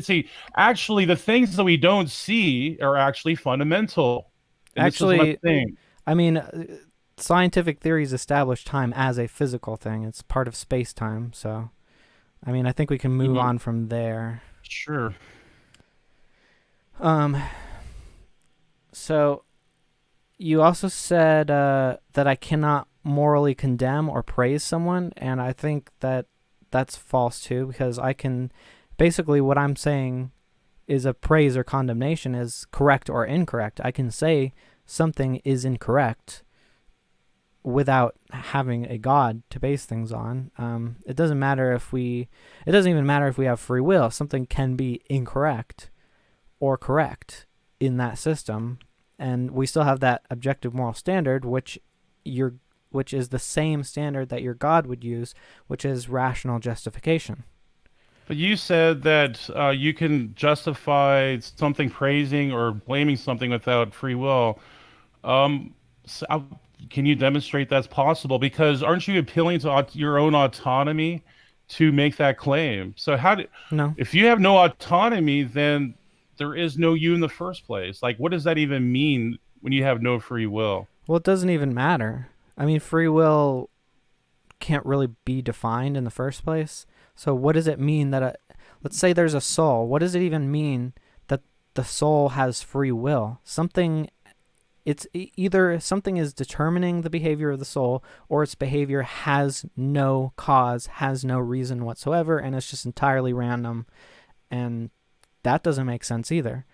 See, actually, the things that we don't see are actually fundamental. And actually, this is what I'm saying. I mean, scientific theories establish time as a physical thing. It's part of space-time. So, I mean, I think we can move on from there. Sure. So you also said that I cannot morally condemn or praise someone, and I think that that's false too, because I can basically, what I'm saying is a praise or condemnation is correct or incorrect. I can say something is incorrect without having a God to base things on. It doesn't even matter if we have free will. Something can be incorrect or correct in that system, and we still have that objective moral standard, which is the same standard that your God would use, which is rational justification. But you said that you can justify something praising or blaming something without free will. Can you demonstrate that's possible? Because aren't you appealing to your own autonomy to make that claim? So No. If you have no autonomy, then there is no you in the first place. Like, what does that even mean when you have no free will? Well, it doesn't even matter. I mean, free will can't really be defined in the first place. So what does it mean that let's say there's a soul. What does it even mean that the soul has free will? It's either something is determining the behavior of the soul, or its behavior has no cause, has no reason whatsoever, and it's just entirely random. And that doesn't make sense either.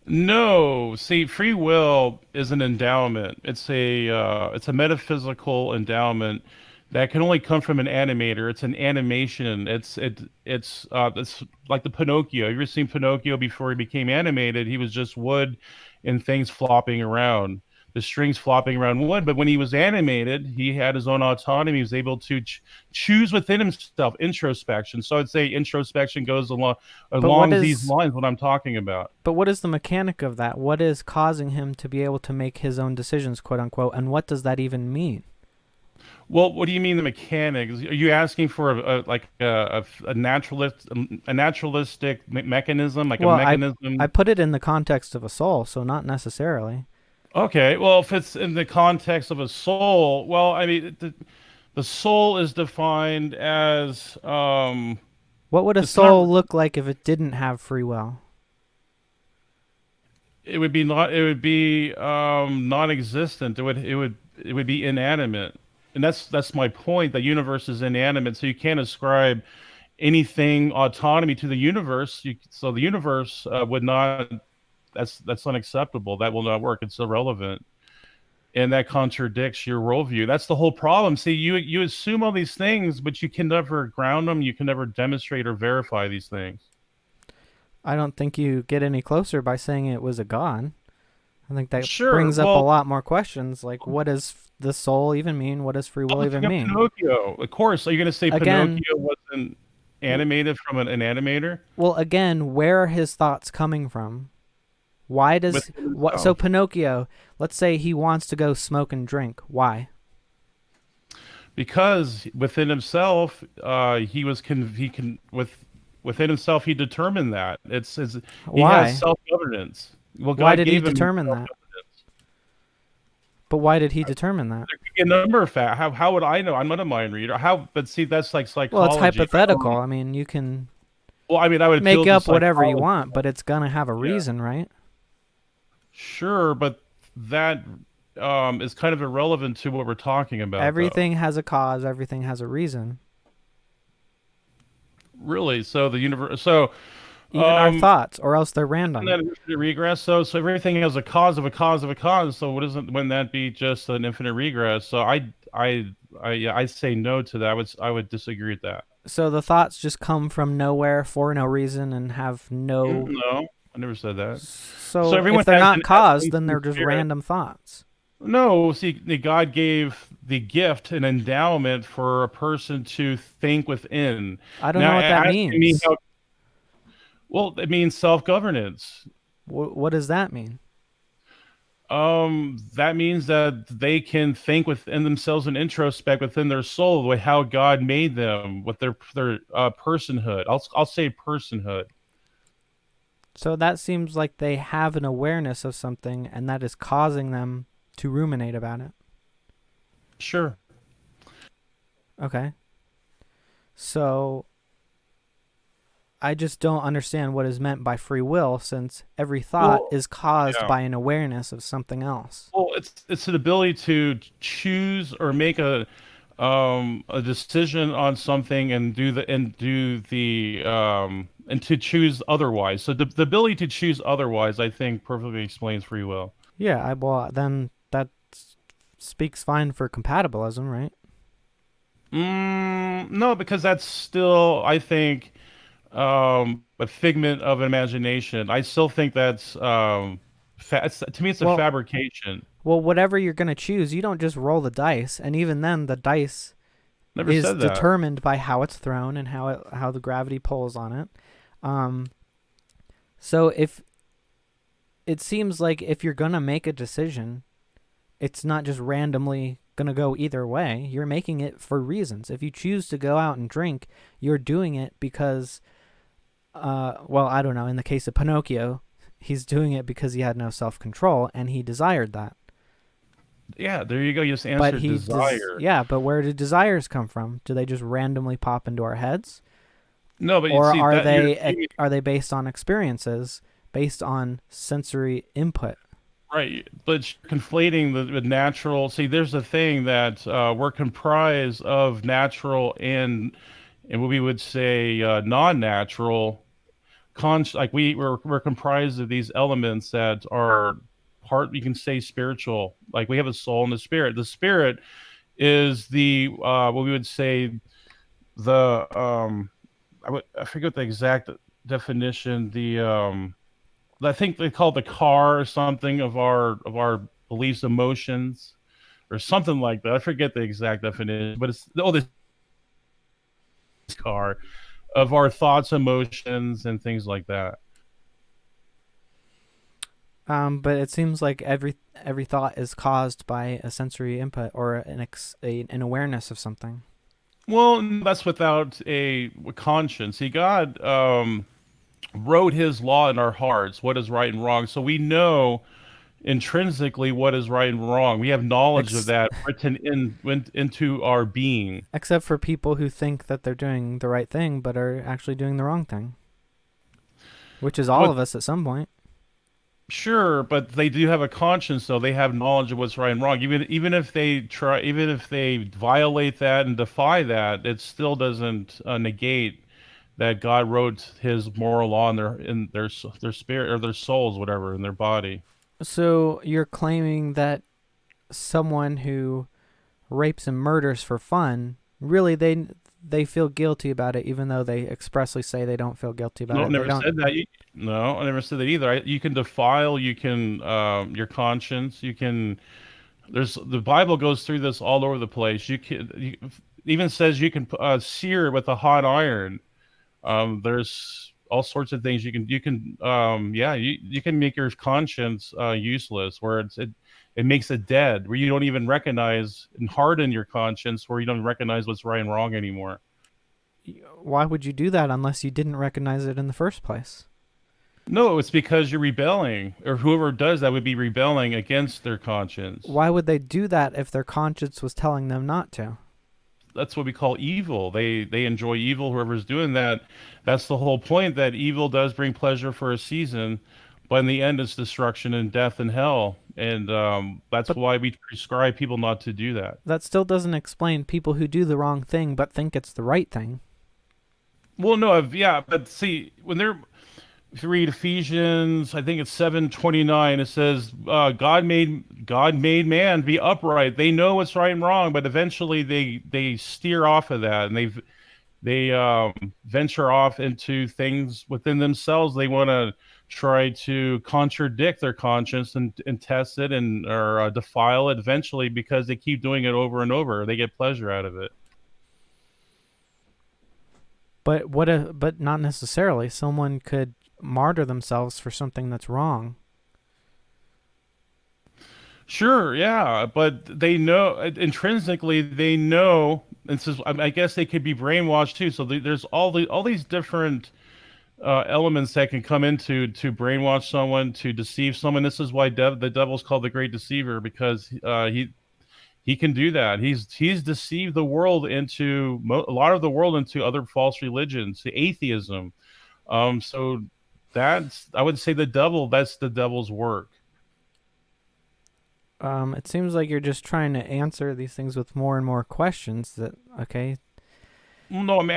No, see, free will is an endowment. It's a metaphysical endowment that can only come from an animator. It's an animation. It's like the Pinocchio. You ever seen Pinocchio before he became animated? He was just wood and things flopping around, the strings flopping around wood. But when he was animated, he had his own autonomy. He was able to choose within himself, introspection. So I'd say introspection goes along these lines, what I'm talking about. But what is the mechanic of that? What is causing him to be able to make his own decisions, quote unquote, and what does that even mean? Well, what do you mean the mechanics? Are you asking for a naturalistic mechanism, like a mechanism? I put it in the context of a soul, so not necessarily. Okay, well, if it's in the context of a soul, well, I mean, the soul is defined as What would a it's not. soul look like if it didn't have free will? It would be not. It would be non-existent. It would be inanimate, and that's my point. The universe is inanimate, so you can't ascribe anything autonomy to the universe. So the universe would not. That's unacceptable. That will not work. It's irrelevant, and that contradicts your worldview. That's the whole problem. See, you assume all these things, but you can never ground them. You can never demonstrate or verify these things. I don't think you get any closer by saying it was a god. I think that Sure. brings up a Well, lot more questions, like what does the soul even mean? What does free will think even of mean? Pinocchio. Of course. Are you going to say Again, Pinocchio wasn't animated from an animator? well, again, where are his thoughts coming from? Why does Within what? So himself. Pinocchio, let's say he wants to go smoke and drink. Why? Because within himself, he was within himself he determined that he has Why? self-governance. Well, Why God did he gave him determine that? self-governance. But why did he determine that? There could be a number of facts. How would I know? I'm not a mind reader. How? But see, that's like Well, it's psychology. hypothetical. I mean, you can Well, I mean, I would appeal make to up whatever you psychology. want, but it's gonna have a Yeah, reason, right? sure, but that is kind of irrelevant to what we're talking about, though. Everything has a cause. Everything has a reason. Really? So the universe. So Even our um, thoughts, or else they're isn't random. that infinite regress? So everything has a cause of a cause of a cause. So what isn't? Wouldn't that be just an infinite regress? So yeah, I say no to that. I would disagree with that. So the thoughts just come from nowhere for no reason and have no. No, I never said that. So So everyone if they're has not an caused, essence then and they're just spirit. random thoughts. No, see, God gave the gift, an endowment for a person to think within. I don't Now, know what that asking me means. how, well, it means self-governance. What does that mean? That means that they can think within themselves and introspect within their soul, the way how God made them, with their personhood. I'll say personhood. So that seems like they have an awareness of something, and that is causing them to ruminate about it. Sure. Okay. So I just don't understand what is meant by free will, since every thought Well, is caused yeah. by an awareness of something else. Well, it's an ability to choose or make a decision on something and and to choose otherwise. So the ability to choose otherwise, I think, perfectly explains free will. Yeah, well, then that speaks fine for compatibilism, right? No, because that's still, I think, a figment of imagination. I still think that's to me, it's a Well, fabrication. well, whatever you're going to choose, you don't just roll the dice, and even then the dice Never is said that. determined by how it's thrown and how the gravity pulls on it. Um, so if it seems like if you're gonna make a decision, it's not just randomly gonna go either way. You're making it for reasons. If you choose to go out and drink, you're doing it because, well, I don't know. In the case of Pinocchio, he's doing it because he had no self-control and he desired that. Yeah, there you go. You just But answered desire. yeah, but where do desires come from? Do they just randomly pop into our heads? No, but you Or see are that are they based on experiences, based on sensory input? right, but you're conflating the natural. See, there's a thing that we're comprised of natural and what we would say non-natural. Like we're comprised of these elements that are part. You can say spiritual. Like we have a soul and a spirit. The spirit is the what we would say the I forget the exact definition. I think they call it the car or something of our beliefs, emotions, or something like that. I forget the exact definition, but it's this car of our thoughts, emotions, and things like that. But it seems like every thought is caused by a sensory input or an awareness of something. Well, that's without a conscience. See, God wrote His law in our hearts, what is right and wrong. So we know intrinsically what is right and wrong. We have knowledge of Ex- that written into our being. Except for people who think that they're doing the right thing, but are actually doing the wrong thing, which is all But of us at some point. sure, but they do have a conscience, though. They have knowledge of what's right and wrong. Even if they try, even if they violate that and defy that, it still doesn't negate that God wrote His moral law in their spirit or their souls, whatever, in their body. So you're claiming that someone who rapes and murders for fun, really they feel guilty about it, even though they expressly say they don't feel guilty about No, it. They never don't. said that. No, I never said that either. You can defile, you can your conscience. You can. There's the Bible goes through this all over the place. Even says you can sear with a hot iron. There's all sorts of things you can make your conscience useless, where it makes it dead, where you don't even recognize, and harden your conscience, where you don't recognize what's right and wrong anymore. Why would you do that unless you didn't recognize it in the first place? No, it's because you're rebelling, or whoever does that would be rebelling against their conscience. Why would they do that if their conscience was telling them not to? That's what we call evil. They enjoy evil. Whoever's doing that, that's the whole point. That evil does bring pleasure for a season, but in the end, it's destruction and death and hell. And that's But why we prescribe people not to do that. that still doesn't explain people who do the wrong thing but think it's the right thing. Well, no, yeah, but see, if you read Ephesians, I think it's 7:29. It says, God made man be upright. They know what's right and wrong, but eventually they steer off of that, and they venture off into things within themselves. They want to try to contradict their conscience and test it or defile it eventually, because they keep doing it over and over. They get pleasure out of it. But not necessarily. Someone could martyr themselves for something that's wrong. Sure, yeah, but they know intrinsically. They know, and so I guess they could be brainwashed too. So there's all these different elements that can come into to brainwash someone, to deceive someone. This is why the devil's called the great deceiver, because he can do that. He's deceived the world into a lot of the world into other false religions, to atheism. So that's, I would say, that's the devil's work. It seems like you're just trying to answer these things with more and more questions. Okay? Well, no, I'm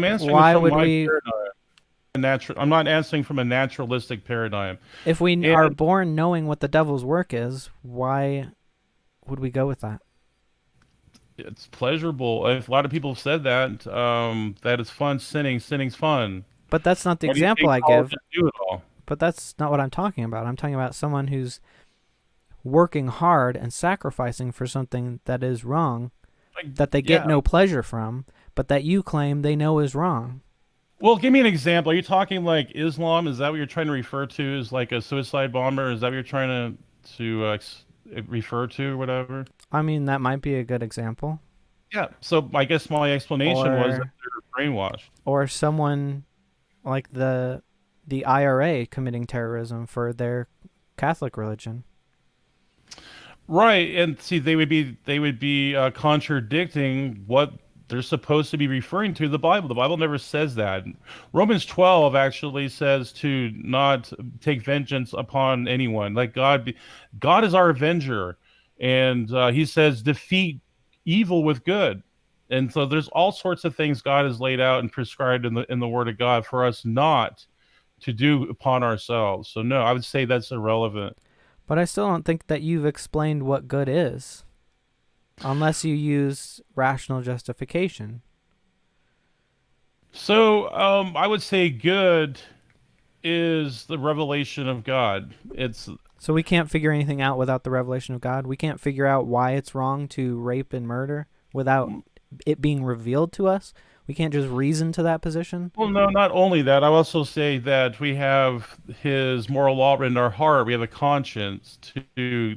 answering Why from would my we? paradigm. I'm not answering from a naturalistic paradigm. If we And are born knowing what the devil's work is, why would we go with that? it's pleasurable. If a lot of people have said that, that it's fun sinning. Sinning's fun. But that's not the Why do you example think I give. colleges do it all? But that's not what I'm talking about. I'm talking about someone who's working hard and sacrificing for something that is wrong, that they get Yeah. no pleasure from, but that you claim they know is wrong. Well, give me an example. Are you talking like Islam? Is that what you're trying to refer to as like a suicide bomber? Is that what you're trying to refer to or whatever? I mean, that might be a good example. Yeah. So I guess my explanation was that Or they're brainwashed. or someone like the IRA committing terrorism for their Catholic religion. Right, and see, they would be contradicting what they're supposed to be referring to the Bible. The Bible never says that. Romans 12 actually says to not take vengeance upon anyone. Like God is our avenger, and He says defeat evil with good. And so there's all sorts of things God has laid out and prescribed in the Word of God for us not to do upon ourselves. So no, I would say that's irrelevant. But I still don't think that you've explained what good is, unless you use rational justification. So I would say good is the revelation of God. It's So we can't figure anything out without the revelation of God. We can't figure out why it's wrong to rape and murder without it being revealed to us. We can't just reason to that position. Well, no, not only that. I also say that we have His moral law in our heart. We have a conscience to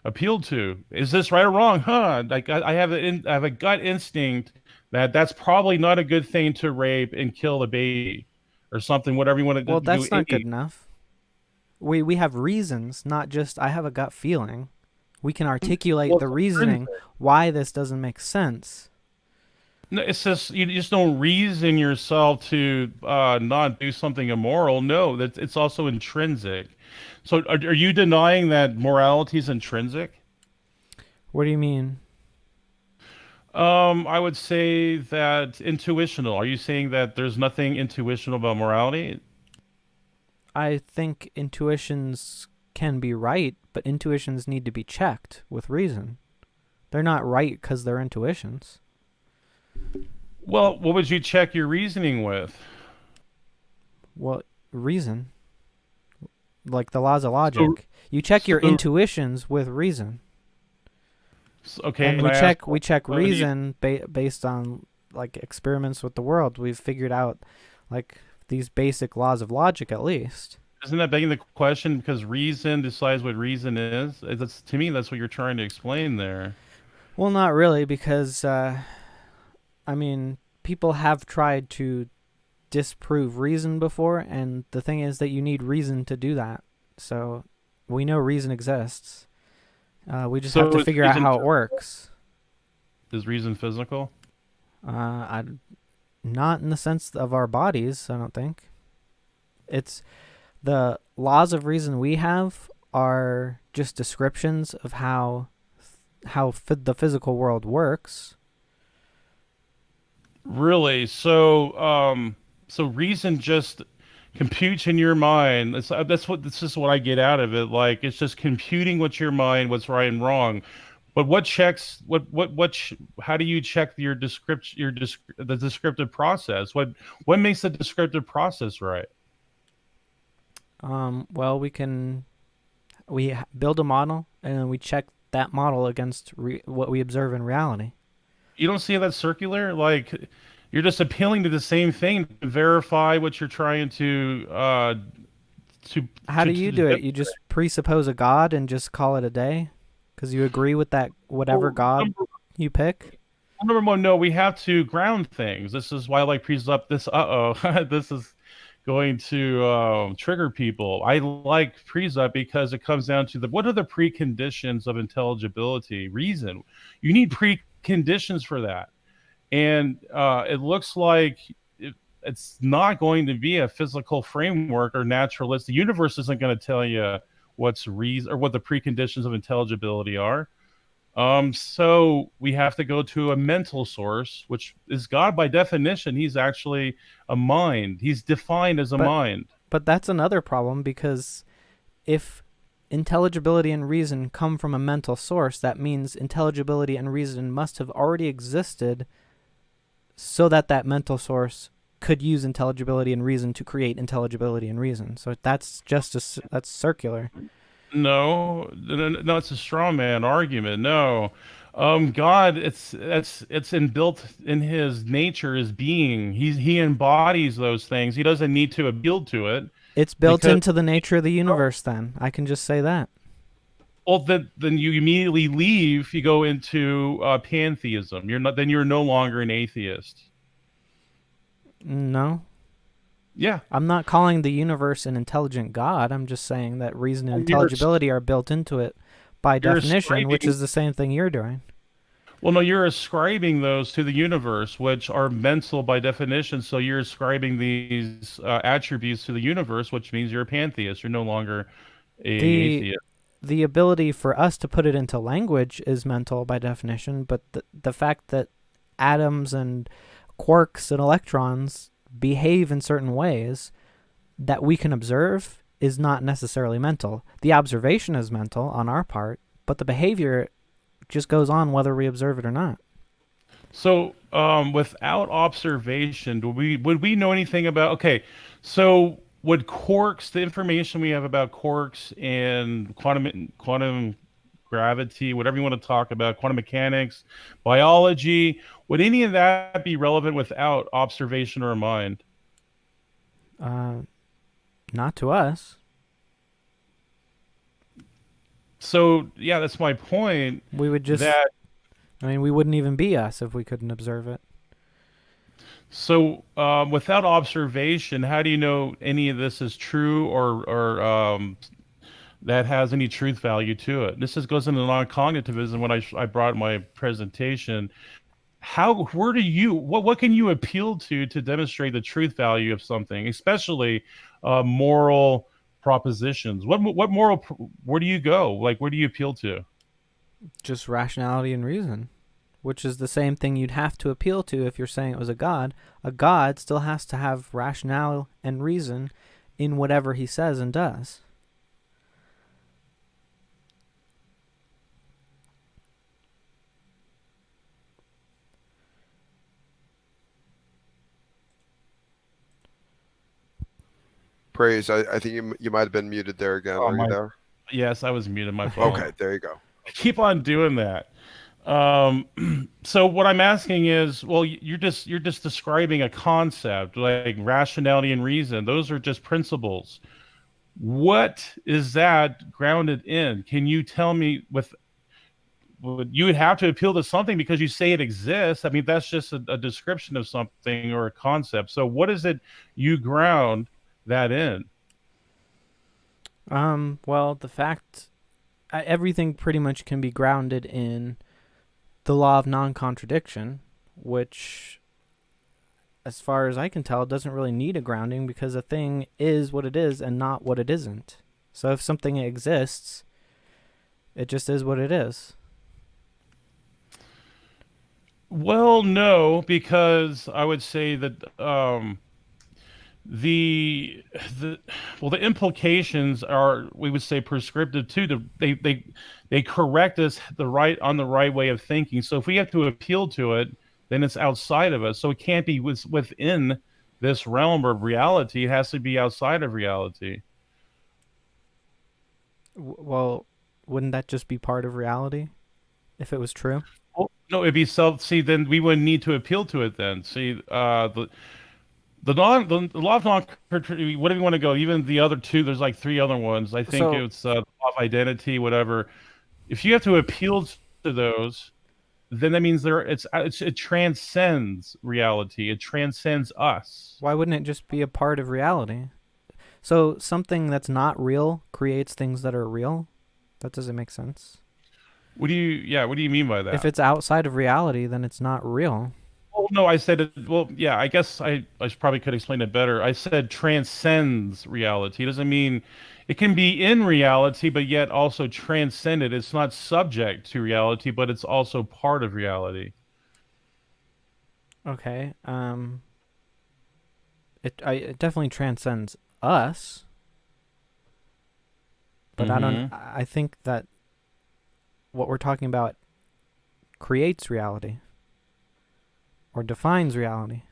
appeal to. Is this right or wrong? Like I have I have a gut instinct that that's probably not a good thing to rape and kill a baby or something. Whatever you want to Well, do. that's not good enough. We have reasons, not just I have a gut feeling. We can articulate the reasoning why this doesn't make sense. No, it's just you just don't reason yourself to not do something immoral. No, that it's also intrinsic. So are you denying that morality is intrinsic? What do you mean? I would say that intuitional. Are you saying that there's nothing intuitional about morality? I think intuitions can be right, but intuitions need to be checked with reason. They're not right because they're intuitions. Well, what would you check your reasoning with? Well, reason. Like the laws of So, logic. You check your so intuitions with reason. okay, And and I ask, we check what do you- reason based on like experiments with the world. We've figured out like these basic laws of logic at least. Isn't that begging the question? Because reason decides what reason is. That's, to me, that's what you're trying to explain there. Well, not really, because I mean, people have tried to disprove reason before, and the thing is that you need reason to do that. So we know reason exists. We just have to is figure out reason how it works. Is reason physical? Not in the sense of our bodies, I don't think. It's the laws of reason we have are just descriptions of how the physical world works. Really? So reason just computes in your mind. This is what I get out of it. Like it's just computing what's your mind, what's right and wrong. But what checks how do you check your the descriptive process? What makes the descriptive process right? Well, we build a model and then we check that model against what we observe in reality. You don't see that circular? Like you're just appealing to the same thing to verify what you're trying to How do you do it? You just presuppose a god and just call it a day because you agree with that whatever god you pick? Number one, no, we have to ground things. This is why I like presupp this. This is going to trigger people. I like presupp because it comes down to what are the preconditions of intelligibility, reason. You need preconditions for that. And it looks like it's not going to be a physical framework or naturalist. The universe isn't going to tell you what's reason or what the preconditions of intelligibility are. So we have to go to a mental source, which is God by definition. He's actually a mind. He's defined as a mind. But that's another problem because if intelligibility and reason come from a mental source, that means intelligibility and reason must have already existed so that mental source could use intelligibility and reason to create intelligibility and reason. So that's that's circular. No, it's a straw man argument. No, God, it's inbuilt in his nature, his being. He embodies those things. He doesn't need to appeal to it. It's built into the nature of the universe. Then I can just say that. Well, then you immediately leave. You go into pantheism. You're no longer an atheist. No. Yeah. I'm not calling the universe an intelligent God. I'm just saying that reason and intelligibility are built into it by definition, which is the same thing you're doing. Well, no, you're ascribing those to the universe, which are mental by definition. So you're ascribing these attributes to the universe, which means you're a pantheist. You're no longer an atheist. The ability for us to put it into language is mental by definition, but the fact that atoms and quarks and electrons behave in certain ways that we can observe is not necessarily mental. The observation is mental on our part, but the behavior just goes on whether we observe it or not. So, without observation, would we know anything about? Okay, so would quarks, the information we have about quarks and quantum gravity, whatever you want to talk about, quantum mechanics, biology, would any of that be relevant without observation or a mind? Not to us. So, yeah, that's my point. We would just... we wouldn't even be us if we couldn't observe it. So, without observation, how do you know any of this is true or that has any truth value to it? This goes into non-cognitivism. When I brought my presentation, where do you what can you appeal to demonstrate the truth value of something, especially moral propositions? What moral where do you go? Like, where do you appeal to? Just rationality and reason, which is the same thing you'd have to appeal to if you're saying it was a god. A god still has to have rationale and reason in whatever he says and does. Praise. I think you might have been muted there again. Oh, Are you there? Yes, I was muted. My fault. Okay, there you go. I keep on doing that. So what I'm asking is, well, you're just describing a concept like rationality and reason. Those are just principles. What is that grounded in? Can you tell me you would have to appeal to something because you say it exists. I mean, that's just a description of something or a concept. So what is it you ground that in? Well, the fact everything pretty much can be grounded in the law of non-contradiction, which, as far as I can tell, doesn't really need a grounding because a thing is what it is and not what it isn't. So if something exists, it just is what it is. Well, no, because I would say that the the implications are, we would say, prescriptive too. They correct us on the right way of thinking. So if we have to appeal to it, then it's outside of us. So it can't be within this realm of reality. It has to be outside of reality. Well, wouldn't that just be part of reality if it was true? Well, no, it'd be See, then we wouldn't need to appeal to it. Then see, the law of non-contradiction, whatever you want to go, even the other two, there's like three other ones. I think it's law of identity, whatever. If you have to appeal to those, then that means it transcends reality. It transcends us. Why wouldn't it just be a part of reality? So something that's not real creates things that are real? That doesn't make sense. What do you mean by that? If it's outside of reality, then it's not real. Well, no, I said it. Well, yeah, I guess I probably could explain it better. I said transcends reality. It doesn't mean it can be in reality, but yet also transcend it. It's not subject to reality, but it's also part of reality. Okay. It definitely transcends us, but I think that what we're talking about creates reality or defines reality.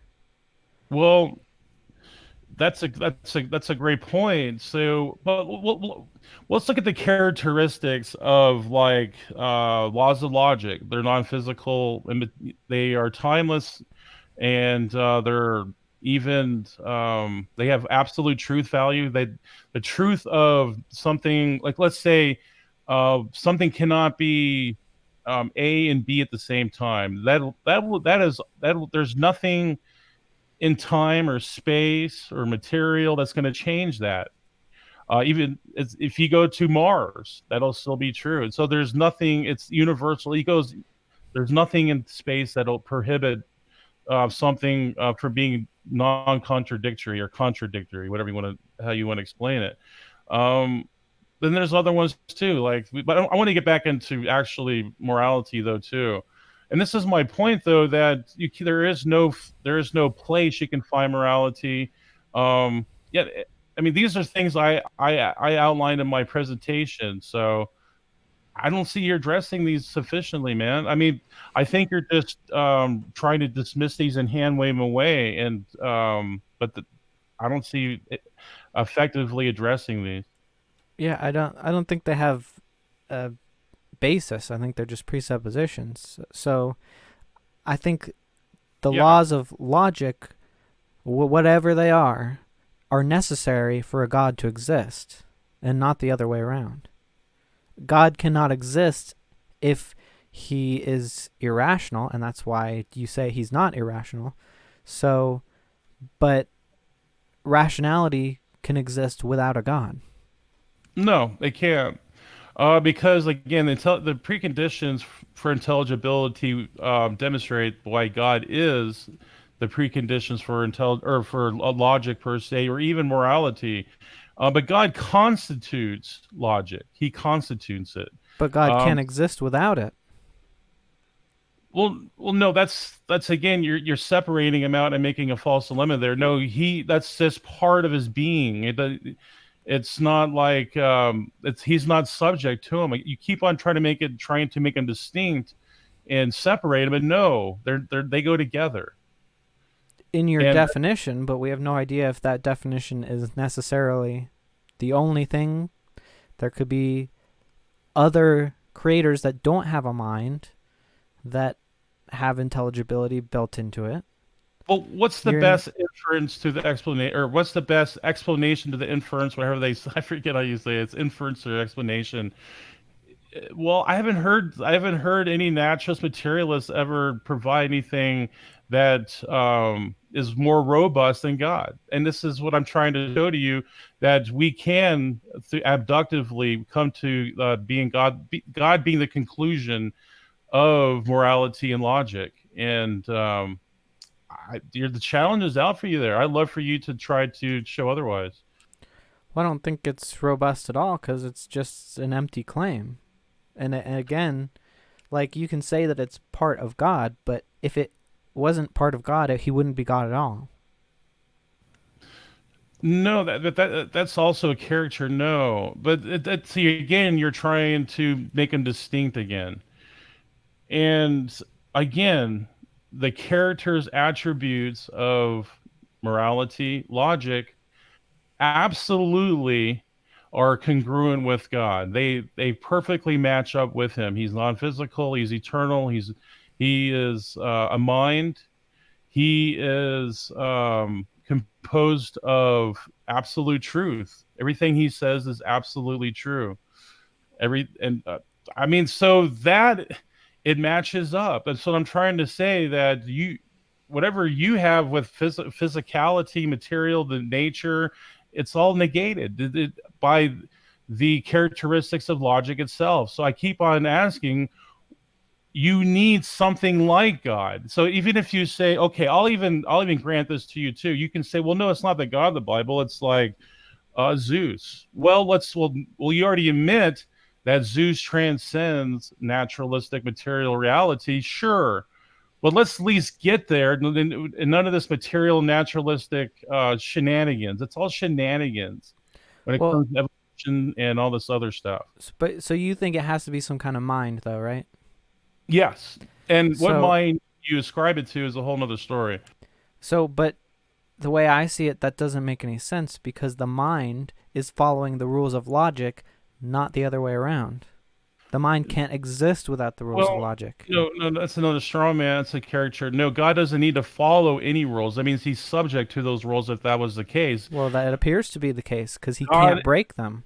Well, that's a great point. So, but let's look at the characteristics of like laws of logic. They're non-physical, and they are timeless, and they're even they have absolute truth value. The truth of something, like, let's say something cannot be A and B at the same time. There's nothing in time or space or material that's going to change that. Even if you go to Mars, that'll still be true. And so there's nothing. It's universal. There's nothing in space that'll prohibit something from being non-contradictory or contradictory, how you want to explain it. Then there's other ones too, but I want to get back into actually morality though too. And this is my point though, that there is no place you can find morality. Yeah, I mean, these are things I outlined in my presentation. So I don't see you're addressing these sufficiently, man. I mean, I think you're just trying to dismiss these and hand wave them away, and I don't see you effectively addressing these. Yeah, I don't think they have a basis. I think they're just presuppositions. So I think the laws of logic, whatever they are necessary for a God to exist, and not the other way around. God cannot exist if he is irrational, and that's why you say he's not irrational. So, but rationality can exist without a God. No, they can't. Because again, the preconditions for intelligibility demonstrate why God is the preconditions for logic per se, or even morality. But God constitutes logic. He constitutes it. But God Um, can't exist without it. well, no, that's again, you're separating him out and making a false dilemma there. No, that's just part of his being. It's not like he's not subject to him. You keep on trying to make him distinct and separate them, but no, they go together. In your And definition, but we have no idea if that definition is necessarily the only thing. There could be other creators that don't have a mind that have intelligibility built into it. well, what's the best inference to the explanation, or what's the best explanation to the inference? Whatever I forget how you say it. It's inference or explanation. Well, I haven't heard any naturalist materialists ever provide anything that is more robust than God. And this is what I'm trying to show to you, that we can abductively come to being God being the conclusion of morality and logic. And the challenge is out for you there. I'd love for you to try to show otherwise. Well, I don't think it's robust at all because it's just an empty claim. And again, like, you can say that it's part of God, but if it wasn't part of God, he wouldn't be God at all. No, that's also a caricature. No, but see, again, you're trying to make them distinct again, and again, the character's attributes of morality, logic, absolutely are congruent with God. They perfectly match up with him. He's non-physical. He's eternal. He is a mind. He is composed of absolute truth. Everything he says is absolutely true. I mean, so that it matches up. And so I'm trying to say that whatever you have with physicality, material, the nature, it's all negated by the characteristics of logic itself. So I keep on asking, you need something like God. So even if you say, okay, I'll even grant this to you too. You can say, well, no, it's not the God of the Bible. It's like Zeus. Well, you already admit that Zeus transcends naturalistic material reality. Sure. But let's at least get there, and none of this material naturalistic shenanigans. It's all shenanigans when it comes to evolution and all this other stuff. But so you think it has to be some kind of mind, though, right? Yes. And what mind you ascribe it to is a whole nother story. So, but the way I see it, that doesn't make any sense because the mind is following the rules of logic, not the other way around. The mind can't exist without the rules of logic. No, that's another straw man. That's a caricature. No, God doesn't need to follow any rules. That means he's subject to those rules if that was the case. Well, that appears to be the case because he can't break them.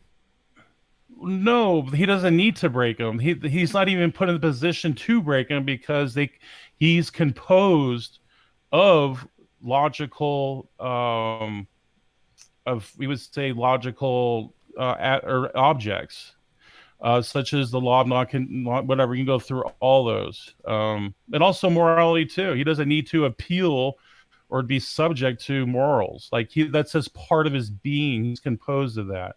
No, he doesn't need to break them. He's not even put in the position to break them because he's composed of logical, we would say logical objects. Such as the law of whatever, you can go through all those. And also morality too. He doesn't need to appeal or be subject to morals. Like that's just part of his being. He's composed of that.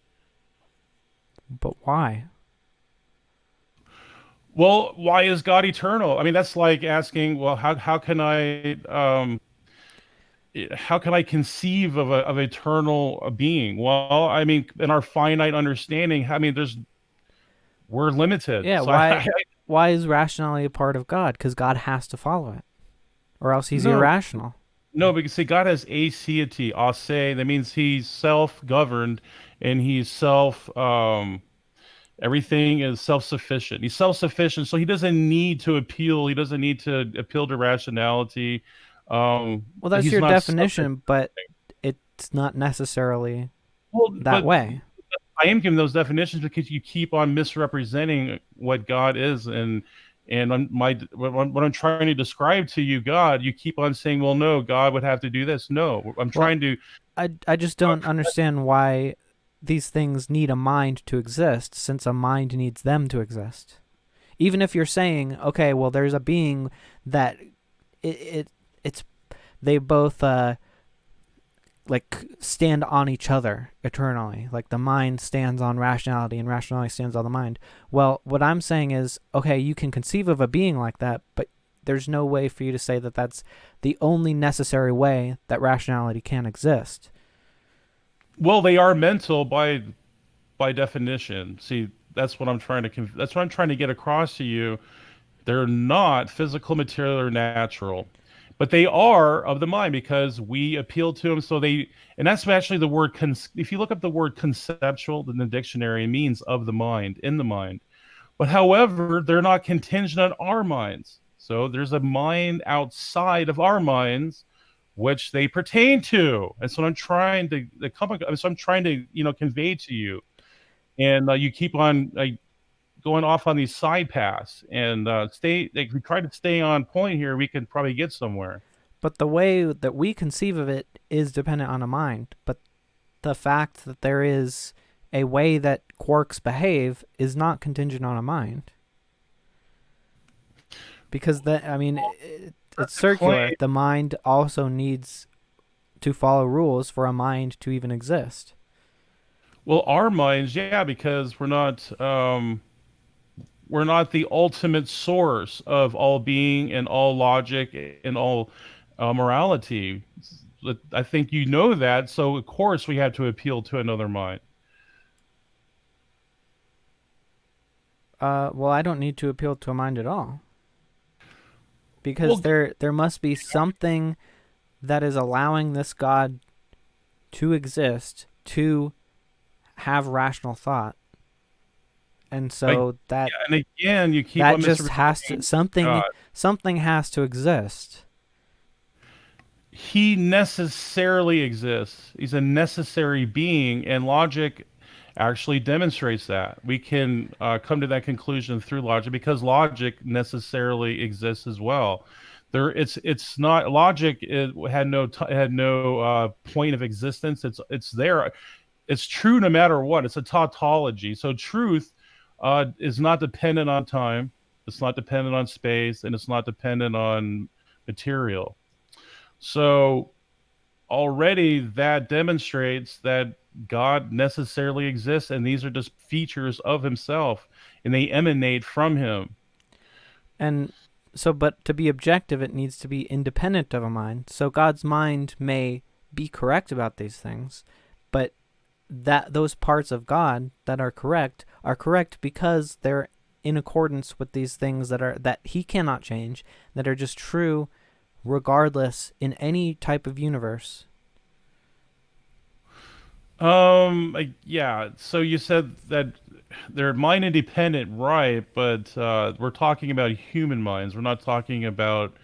But why? Well, why is God eternal? I mean, that's like asking, well, how can I conceive of eternal being? Well, I mean, in our finite understanding, I mean, we're limited. Yeah, so why is rationality a part of God? Because God has to follow it, or else he's irrational. No, because see, God has aseity, ase. That means he's self-governed, and he's everything is self-sufficient. He's self-sufficient, so he doesn't need to appeal. He doesn't need to appeal to rationality. Well, that's your definition, but it's not necessarily that way. I am giving those definitions because you keep on misrepresenting what God is, and And what I'm trying to describe to you, God, you keep on saying, well, no, God would have to do this. No, I'm trying to. I just don't understand why these things need a mind to exist, since a mind needs them to exist. Even if you're saying, okay, well, there's a being that it's they both like stand on each other eternally. Like the mind stands on rationality and rationality stands on the mind. Well, what I'm saying is, okay, you can conceive of a being like that, but there's no way for you to say that that's the only necessary way that rationality can exist. Well, they are mental by definition. See, that's what I'm trying to that's what I'm trying to get across to you. They're not physical, material, or natural, but they are of the mind because we appeal to them. So they, and that's actually the word. If you look up the word conceptual in the dictionary, it means of the mind, in the mind. But however, they're not contingent on our minds. So there's a mind outside of our minds, which they pertain to. And so I'm trying to convey to you. And you keep on going off on these side paths, and if we try to stay on point here, we can probably get somewhere. But the way that we conceive of it is dependent on a mind. But the fact that there is a way that quarks behave is not contingent on a mind. Because it's circular. The mind also needs to follow rules for a mind to even exist. Well, our minds, yeah, because we're not the ultimate source of all being and all logic and all morality. I think you know that, so of course we have to appeal to another mind. Well, I don't need to appeal to a mind at all. Because there must be something that is allowing this God to exist, to have rational thought. And so that, and again, you keep that on just has to, something has to exist. He necessarily exists. He's a necessary being, and logic actually demonstrates that. We can come to that conclusion through logic because logic necessarily exists as well. It's not logic. It had no point of existence. It's there. It's true no matter what. It's a tautology. So truth is not dependent on time. It's not dependent on space, and it's not dependent on material. So already that demonstrates that God necessarily exists, and these are just features of himself, and they emanate from him. And so, but to be objective, it needs to be independent of a mind. So God's mind may be correct about these things, but that those parts of God that are correct because they're in accordance with these things that he cannot change, that are just true regardless in any type of universe. Yeah. So you said that they're mind independent, right? But we're talking about human minds. We're not talking about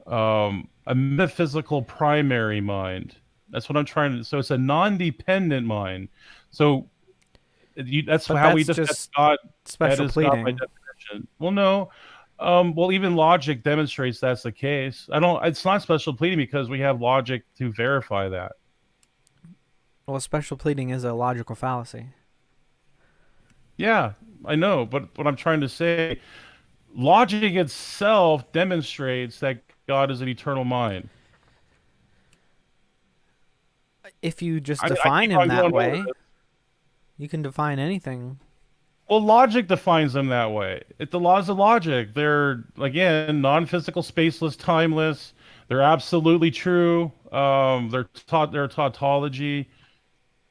a metaphysical primary mind. That's what I'm trying to. So it's a non-dependent mind. So that's how we just God. Special pleading. God by definition. Well, no. Well, even logic demonstrates that's the case. It's not special pleading because we have logic to verify that. Well, special pleading is a logical fallacy. Yeah, I know, but what I'm trying to say, logic itself demonstrates that God is an eternal mind. If you just define him that way, you can define anything. Well, logic defines them that way. The laws of logic, they're, again, non-physical, spaceless, timeless. They're absolutely true. They're tautology.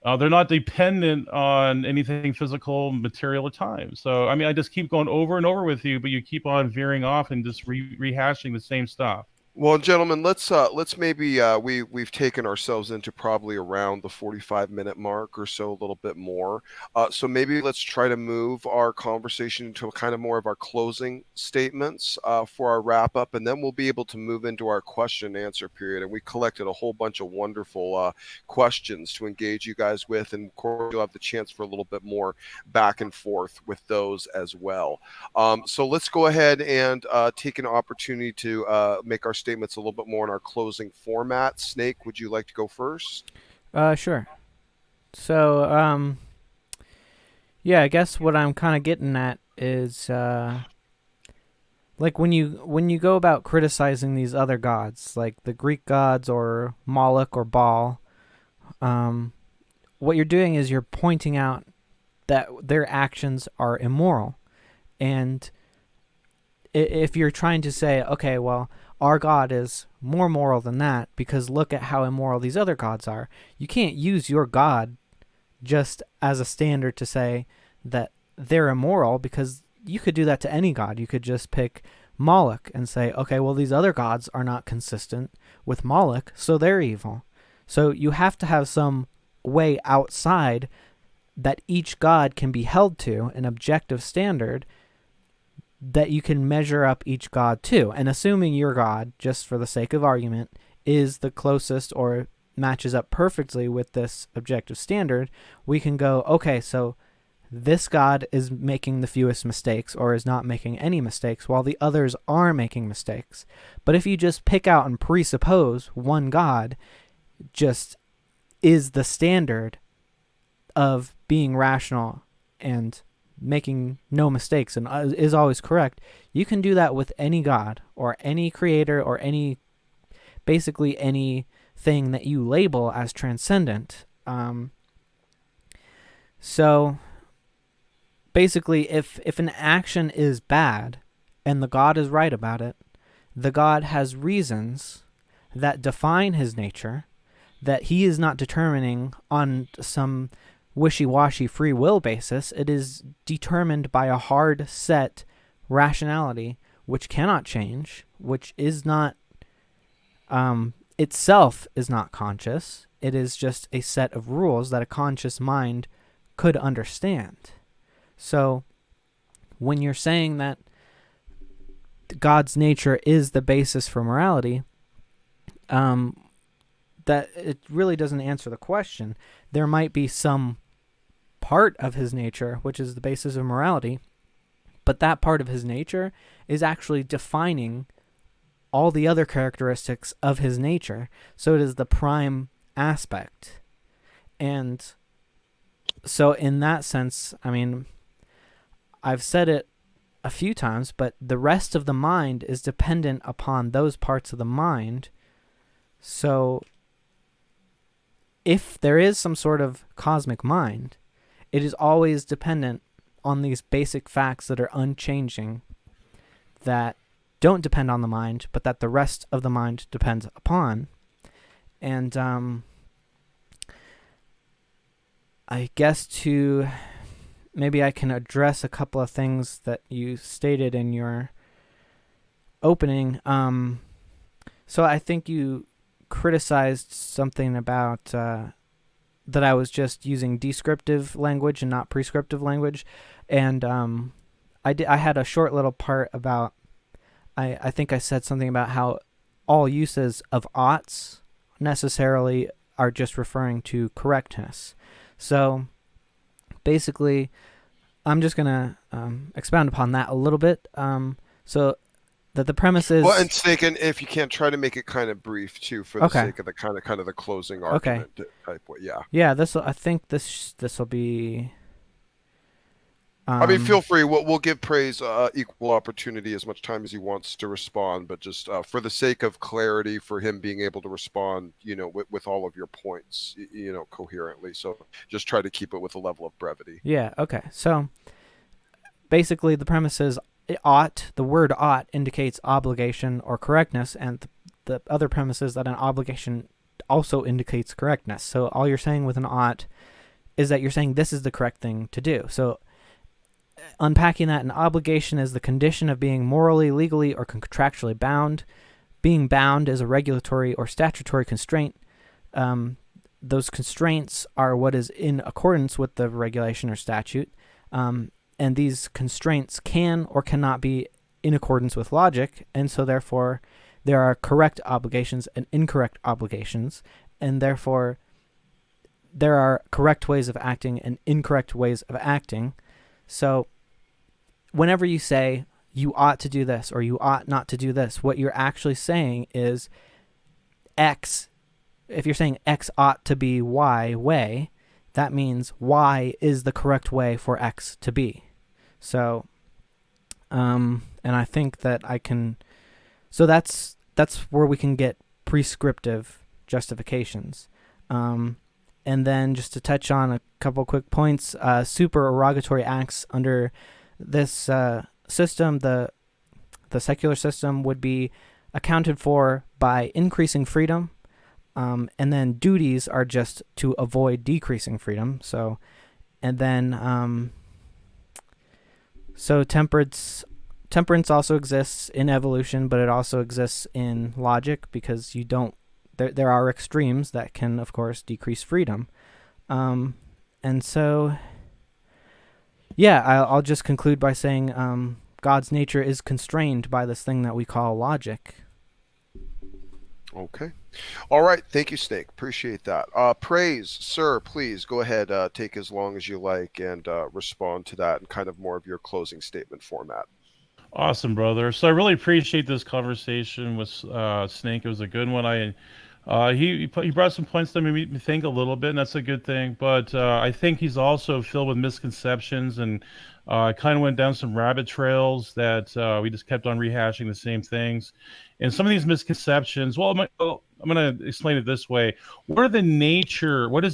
They're not dependent on anything physical, material, or time. So, I mean, I just keep going over and over with you, but you keep on veering off and just rehashing the same stuff. Well, gentlemen, let's maybe we've taken ourselves into probably around the 45-minute mark or so, a little bit more. So maybe let's try to move our conversation into a kind of more of our closing statements for our wrap up, and then we'll be able to move into our question and answer period. And we collected a whole bunch of wonderful questions to engage you guys with, and of course you'll have the chance for a little bit more back and forth with those as well. So let's go ahead and take an opportunity to make our statements a little bit more in our closing format. Snake, would you like to go first? Sure. So, yeah, I guess what I'm kind of getting at is, like when you go about criticizing these other gods, like the Greek gods or Moloch or Baal, what you're doing is you're pointing out that their actions are immoral. And if you're trying to say, okay, well, our God is more moral than that because look at how immoral these other gods are, you can't use your God just as a standard to say that they're immoral, because you could do that to any god. You could just pick Moloch and say, okay, well, these other gods are not consistent with Moloch, so they're evil. So you have to have some way outside that each god can be held to, an objective standard that you can measure up each god to. And assuming your god, just for the sake of argument, is the closest or matches up perfectly with this objective standard, we can go, okay, so this god is making the fewest mistakes or is not making any mistakes while the others are making mistakes. But if you just pick out and presuppose one god just is the standard of being rational and making no mistakes and is always correct, you can do that with any god or any creator or basically anything that you label as transcendent. So basically, if an action is bad and the god is right about it, the god has reasons that define his nature that he is not determining on some wishy-washy free will basis. It is determined by a hard set rationality which cannot change, which is not itself is not conscious. It is just a set of rules that a conscious mind could understand. So when you're saying that God's nature is the basis for morality, that it really doesn't answer the question. There might be some part of his nature which is the basis of morality, but that part of his nature is actually defining all the other characteristics of his nature. So it is the prime aspect. And so in that sense, I mean, I've said it a few times, but the rest of the mind is dependent upon those parts of the mind. So if there is some sort of cosmic mind, it is always dependent on these basic facts that are unchanging, that don't depend on the mind, but that the rest of the mind depends upon. And I guess maybe I can address a couple of things that you stated in your opening. So I think you criticized something about that I was just using descriptive language and not prescriptive language, and I had a short little part about I think I said something about how all uses of oughts necessarily are just referring to correctness. So basically, I'm just gonna expound upon that a little bit. So that the premise is, well, and Snake, and if you can't, try to make it kind of brief too, for the sake of the kind of the closing argument type way. Yeah. I think this will be. I mean, feel free. We'll give Praise equal opportunity, as much time as he wants to respond, but just for the sake of clarity, for him being able to respond, with all of your points, coherently. So just try to keep it with a level of brevity. Yeah. Okay. So basically, the premise is the word ought indicates obligation or correctness, and the other premise is that an obligation also indicates correctness. So all you're saying with an ought is that you're saying this is the correct thing to do. So unpacking that, an obligation is the condition of being morally, legally, or contractually bound. being bound is a regulatory or statutory constraint. Those constraints are what is in accordance with the regulation or statute, and these constraints can or cannot be in accordance with logic, and so therefore there are correct obligations and incorrect obligations, and therefore there are correct ways of acting and incorrect ways of acting. So whenever you say you ought to do this or you ought not to do this, what you're actually saying is X. If you're saying X ought to be Y way, that means Y is the correct way for X to be. So, and I think that I can, so that's where we can get prescriptive justifications. And then just to touch on a couple quick points, supererogatory acts under this system, the secular system, would be accounted for by increasing freedom, and then duties are just to avoid decreasing freedom. So, and then so temperance also exists in evolution, but it also exists in logic, because you don't. There are extremes that can, of course, decrease freedom. And so, yeah, I'll just conclude by saying God's nature is constrained by this thing that we call logic. Okay. All right. Thank you, Snake. Appreciate that. Praise, sir, please go ahead, take as long as you like and respond to that in kind of more of your closing statement format. Awesome, brother. So I really appreciate this conversation with Snake. It was a good one. He brought some points that made me think a little bit, and that's a good thing. But I think he's also filled with misconceptions, and kind of went down some rabbit trails that we just kept on rehashing the same things. And some of these misconceptions, well, I'm going to explain it this way. What is the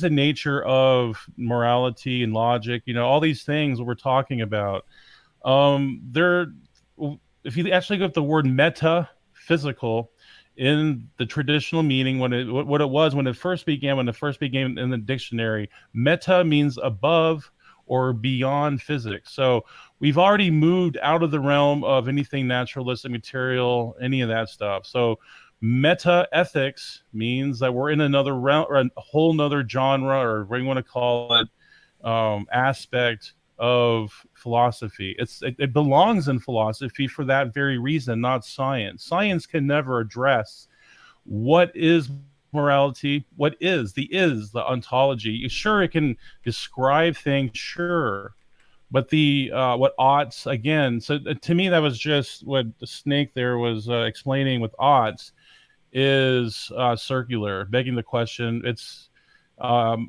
nature of morality and logic? All these things that we're talking about. If you actually go with the word metaphysical in the traditional meaning, when it first began in the dictionary, meta means above or beyond physics. So we've already moved out of the realm of anything naturalistic, material, any of that stuff. So meta ethics means that we're in another realm, or a whole nother genre, or what you want to call it, aspect of philosophy. It belongs in philosophy for that very reason, not science. Science can never address what is morality, what is the ontology. Sure, it can describe things, sure, but the what oughts, again. So to me, that was just what the Snake there was explaining with oughts is circular, begging the question. It's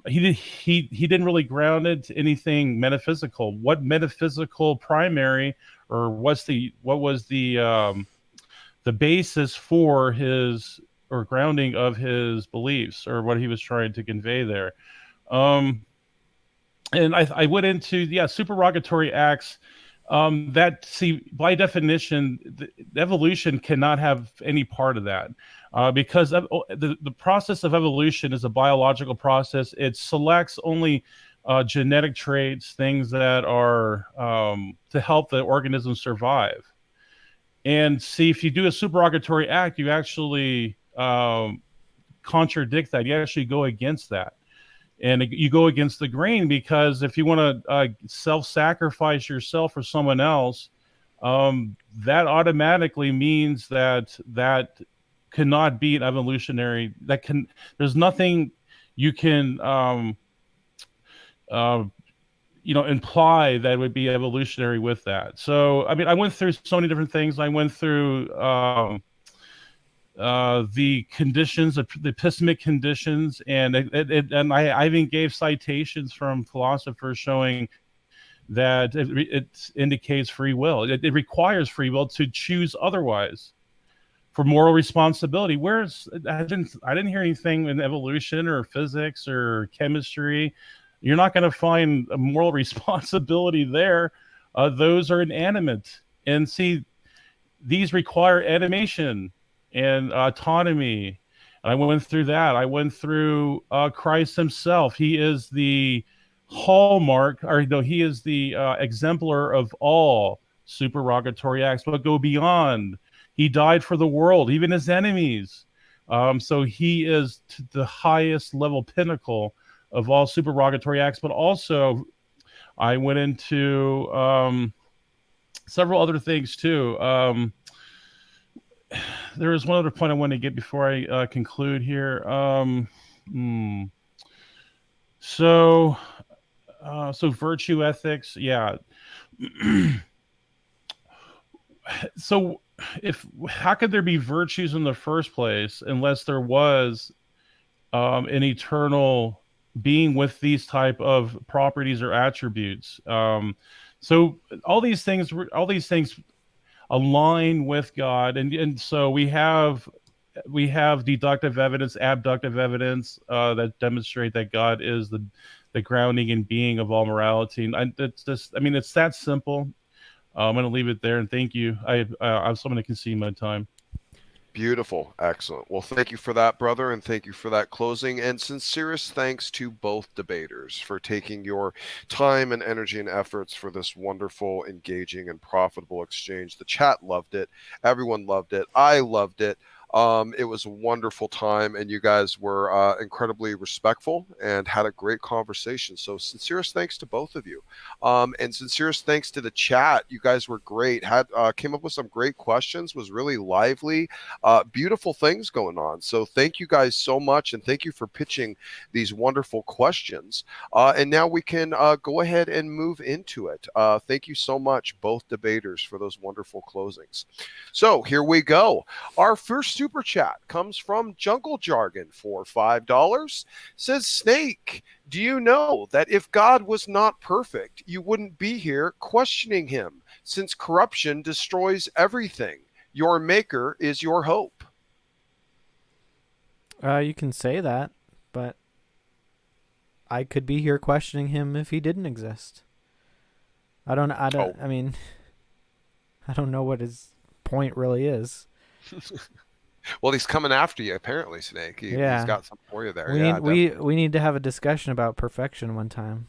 he didn't really ground it to anything metaphysical. What metaphysical primary, or what was the basis for his, or grounding of his beliefs, or what he was trying to convey there. And I went into supererogatory acts. By definition, the evolution cannot have any part of that. Because the process of evolution is a biological process. It selects only genetic traits, things that are to help the organism survive. And see, if you do a supererogatory act, you actually contradict that. You actually go against that. And you go against the grain, because if you want to self-sacrifice yourself for someone else, that automatically means that cannot be an evolutionary. There's nothing you can imply that would be evolutionary with that. So I mean, I went through so many different things. I went through the conditions, the epistemic conditions, and I even gave citations from philosophers showing that it indicates free will. It requires free will to choose otherwise for moral responsibility. I didn't hear anything in evolution or physics or chemistry. You're not going to find a moral responsibility there. Those are inanimate, and see, these require animation and autonomy. And I went through that. I went through Christ himself. He is the hallmark, or no, he is the exemplar of all supererogatory acts, but go beyond. He died for the world, even his enemies. So he is the highest level pinnacle of all supererogatory acts. But also, I went into several other things too. There is one other point I want to get before I conclude here. So virtue ethics, yeah. So how could there be virtues in the first place unless there was an eternal being with these type of properties or attributes? So all these things align with God, and so we have deductive evidence, abductive evidence that demonstrate that God is the grounding and being of all morality. And it's just, I mean, it's that simple. I'm going to leave it there, and thank you. I'm someone that can see my time. Beautiful. Excellent. Well, thank you for that, brother, and thank you for that closing. And sincerest thanks to both debaters for taking your time and energy and efforts for this wonderful, engaging, and profitable exchange. The chat loved it. Everyone loved it. I loved it. It was a wonderful time, and you guys were incredibly respectful and had a great conversation. So sincerest thanks to both of you. And sincerest thanks to the chat. You guys were great. Came up with some great questions, was really lively. Beautiful things going on. So thank you guys so much, and thank you for pitching these wonderful questions. And now we can go ahead and move into it. Thank you so much, both debaters, for those wonderful closings. So here we go. Our first super chat comes from Jungle Jargon for $5. Says, Snake, do you know that if God was not perfect, you wouldn't be here questioning him, since corruption destroys everything? Your maker is your hope. You can say that, but I could be here questioning him if he didn't exist. I mean, I don't know what his point really is. Well, he's coming after you, apparently, Snake. He's got something for you there. We need to have a discussion about perfection one time.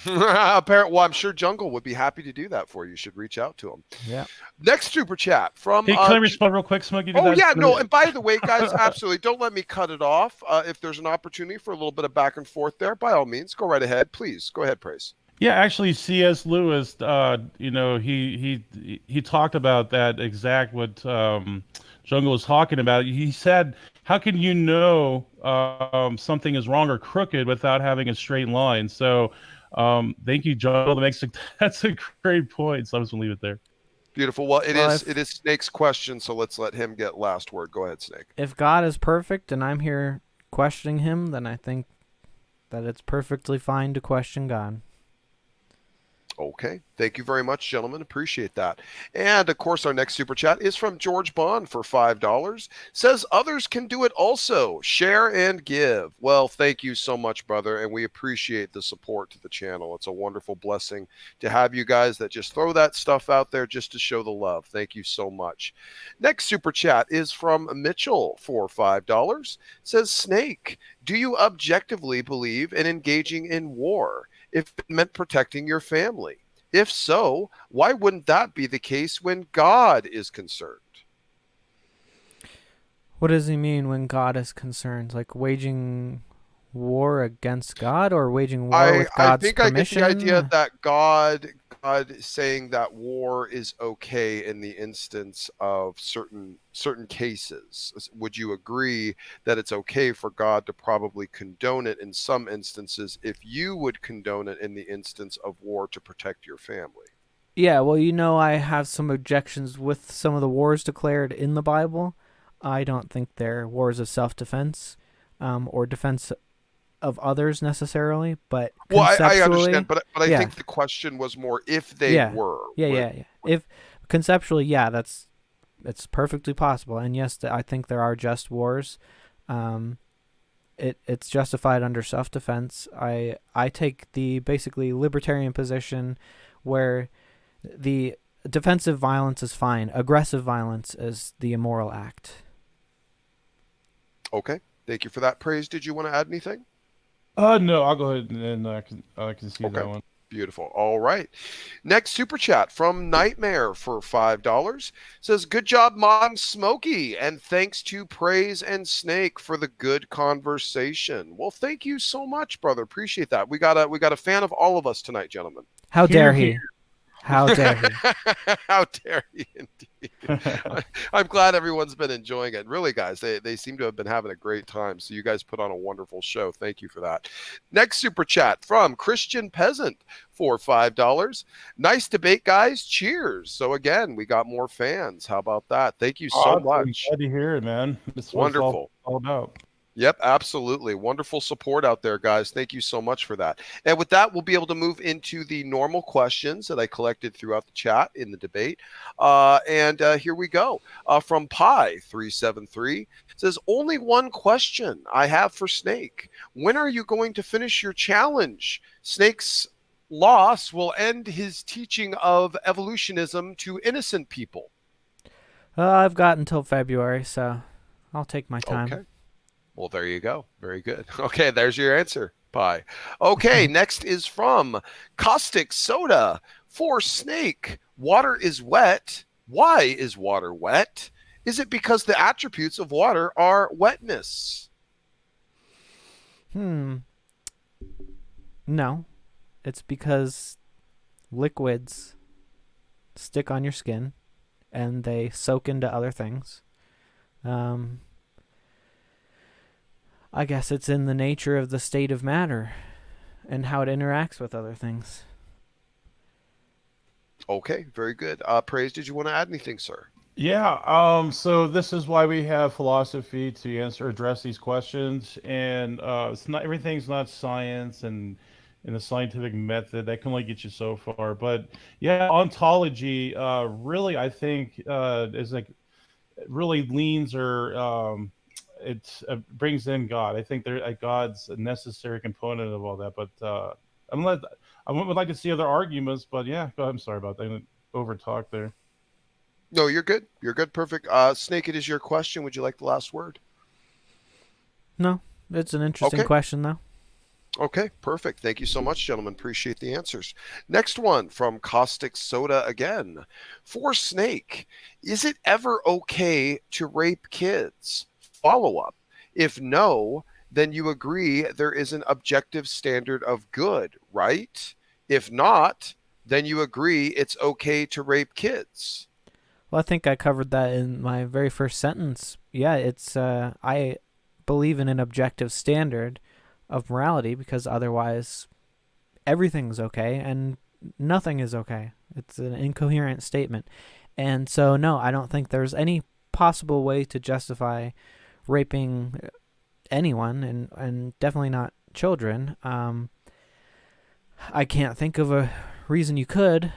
Well, I'm sure Jungle would be happy to do that for you. You should reach out to him. Yeah. Next super chat from. Hey, can I respond real quick, Smokey? And by the way, guys, absolutely, don't let me cut it off. If there's an opportunity for a little bit of back and forth there, by all means, go right ahead. Please go ahead, Praise. Yeah, actually, C.S. Lewis, he talked about that exact what Jungle was talking about. He said, "How can you know something is wrong or crooked without having a straight line?" So, thank you, Jungle. That's a great point. So I'm just gonna leave it there. Beautiful. Well, it is Snake's question, so let's let him get last word. Go ahead, Snake. If God is perfect and I'm here questioning him, then I think that it's perfectly fine to question God. Okay. Thank you very much, gentlemen. Appreciate that. And, of course, our next super chat is from George Bond for $5. Says, others can do it also. Share and give. Well, thank you so much, brother, and we appreciate the support to the channel. It's a wonderful blessing to have you guys that just throw that stuff out there just to show the love. Thank you so much. Next super chat is from Mitchell for $5. Says, Snake, do you objectively believe in engaging in war if it meant protecting your family? If so, why wouldn't that be the case when God is concerned? What does he mean when God is concerned? Like waging war against God or waging war with God's permission? I get the idea that God saying that war is okay in the instance of certain cases. Would you agree that it's okay for God to probably condone it in some instances if you would condone it in the instance of war to protect your family? Yeah, well, I have some objections with some of the wars declared in the Bible. I don't think they're wars of self-defense or defense of others necessarily, but I understand, but I think the question was more if they were. Yeah. If conceptually, it's perfectly possible, and yes, I think there are just wars. It's justified under self-defense. I take the basically libertarian position where the defensive violence is fine, aggressive violence is the immoral act. Okay, thank you for that, Praise. Did you want to add anything? No, I'll go ahead and I can see that one. Beautiful. All right. Next super chat from Nightmare for $5 says, "Good job, Mom Smokey, and thanks to Praise and Snake for the good conversation." Well, thank you so much, brother. Appreciate that. We got a fan of all of us tonight, gentlemen. How dare Hear, he? How dare he? How dare he, indeed. I'm glad everyone's been enjoying it. Really, guys, they seem to have been having a great time. So you guys put on a wonderful show. Thank you for that. Next super chat from Christian Peasant for $5. "Nice debate, guys. Cheers." So again, we got more fans. How about that? Thank you so Awesome. much. Glad to hear it, man. This is what it's Wonderful. all about. Yep, absolutely. Wonderful support out there, guys. Thank you so much for that. And with that, we'll be able to move into the normal questions that I collected throughout the chat in the debate. Here we go. From Pi373 says, "Only one question I have for Snake. When are you going to finish your challenge? Snake's loss will end his teaching of evolutionism to innocent people." I've got until February, so I'll take my time. Okay. Well, there you go. Very good. Okay, there's your answer, Pi. Okay, next is from Caustic Soda for Snake. "Water is wet. Why is water wet? Is it because the attributes of water are wetness?" No. It's because liquids stick on your skin and they soak into other things. I guess it's in the nature of the state of matter and how it interacts with other things. Okay, very good. Praise, did you want to add anything, sir? Yeah, so this is why we have philosophy to address these questions, and it's not everything's not science and in the scientific method that can only get you so far. But yeah, ontology really I think is like really leans or it brings in God. I think God's a necessary component of all that. But I would like to see other arguments. But yeah, I'm sorry about that. Over talk there. No, you're good. You're good. Perfect. Snake, it is your question. Would you like the last word? No, it's an interesting question, though. Okay, perfect. Thank you so much, gentlemen. Appreciate the answers. Next one from Caustic Soda again. For Snake, "Is it ever okay to rape kids?" Follow-up. If no, then you agree there is an objective standard of good, right? If not, then you agree it's okay to rape kids. Well, I think I covered that in my very first sentence. Yeah, it's I believe in an objective standard of morality because otherwise everything's okay and nothing is okay. It's an incoherent statement. And so, no, I don't think there's any possible way to justify raping anyone and definitely not children. I can't think of a reason you could.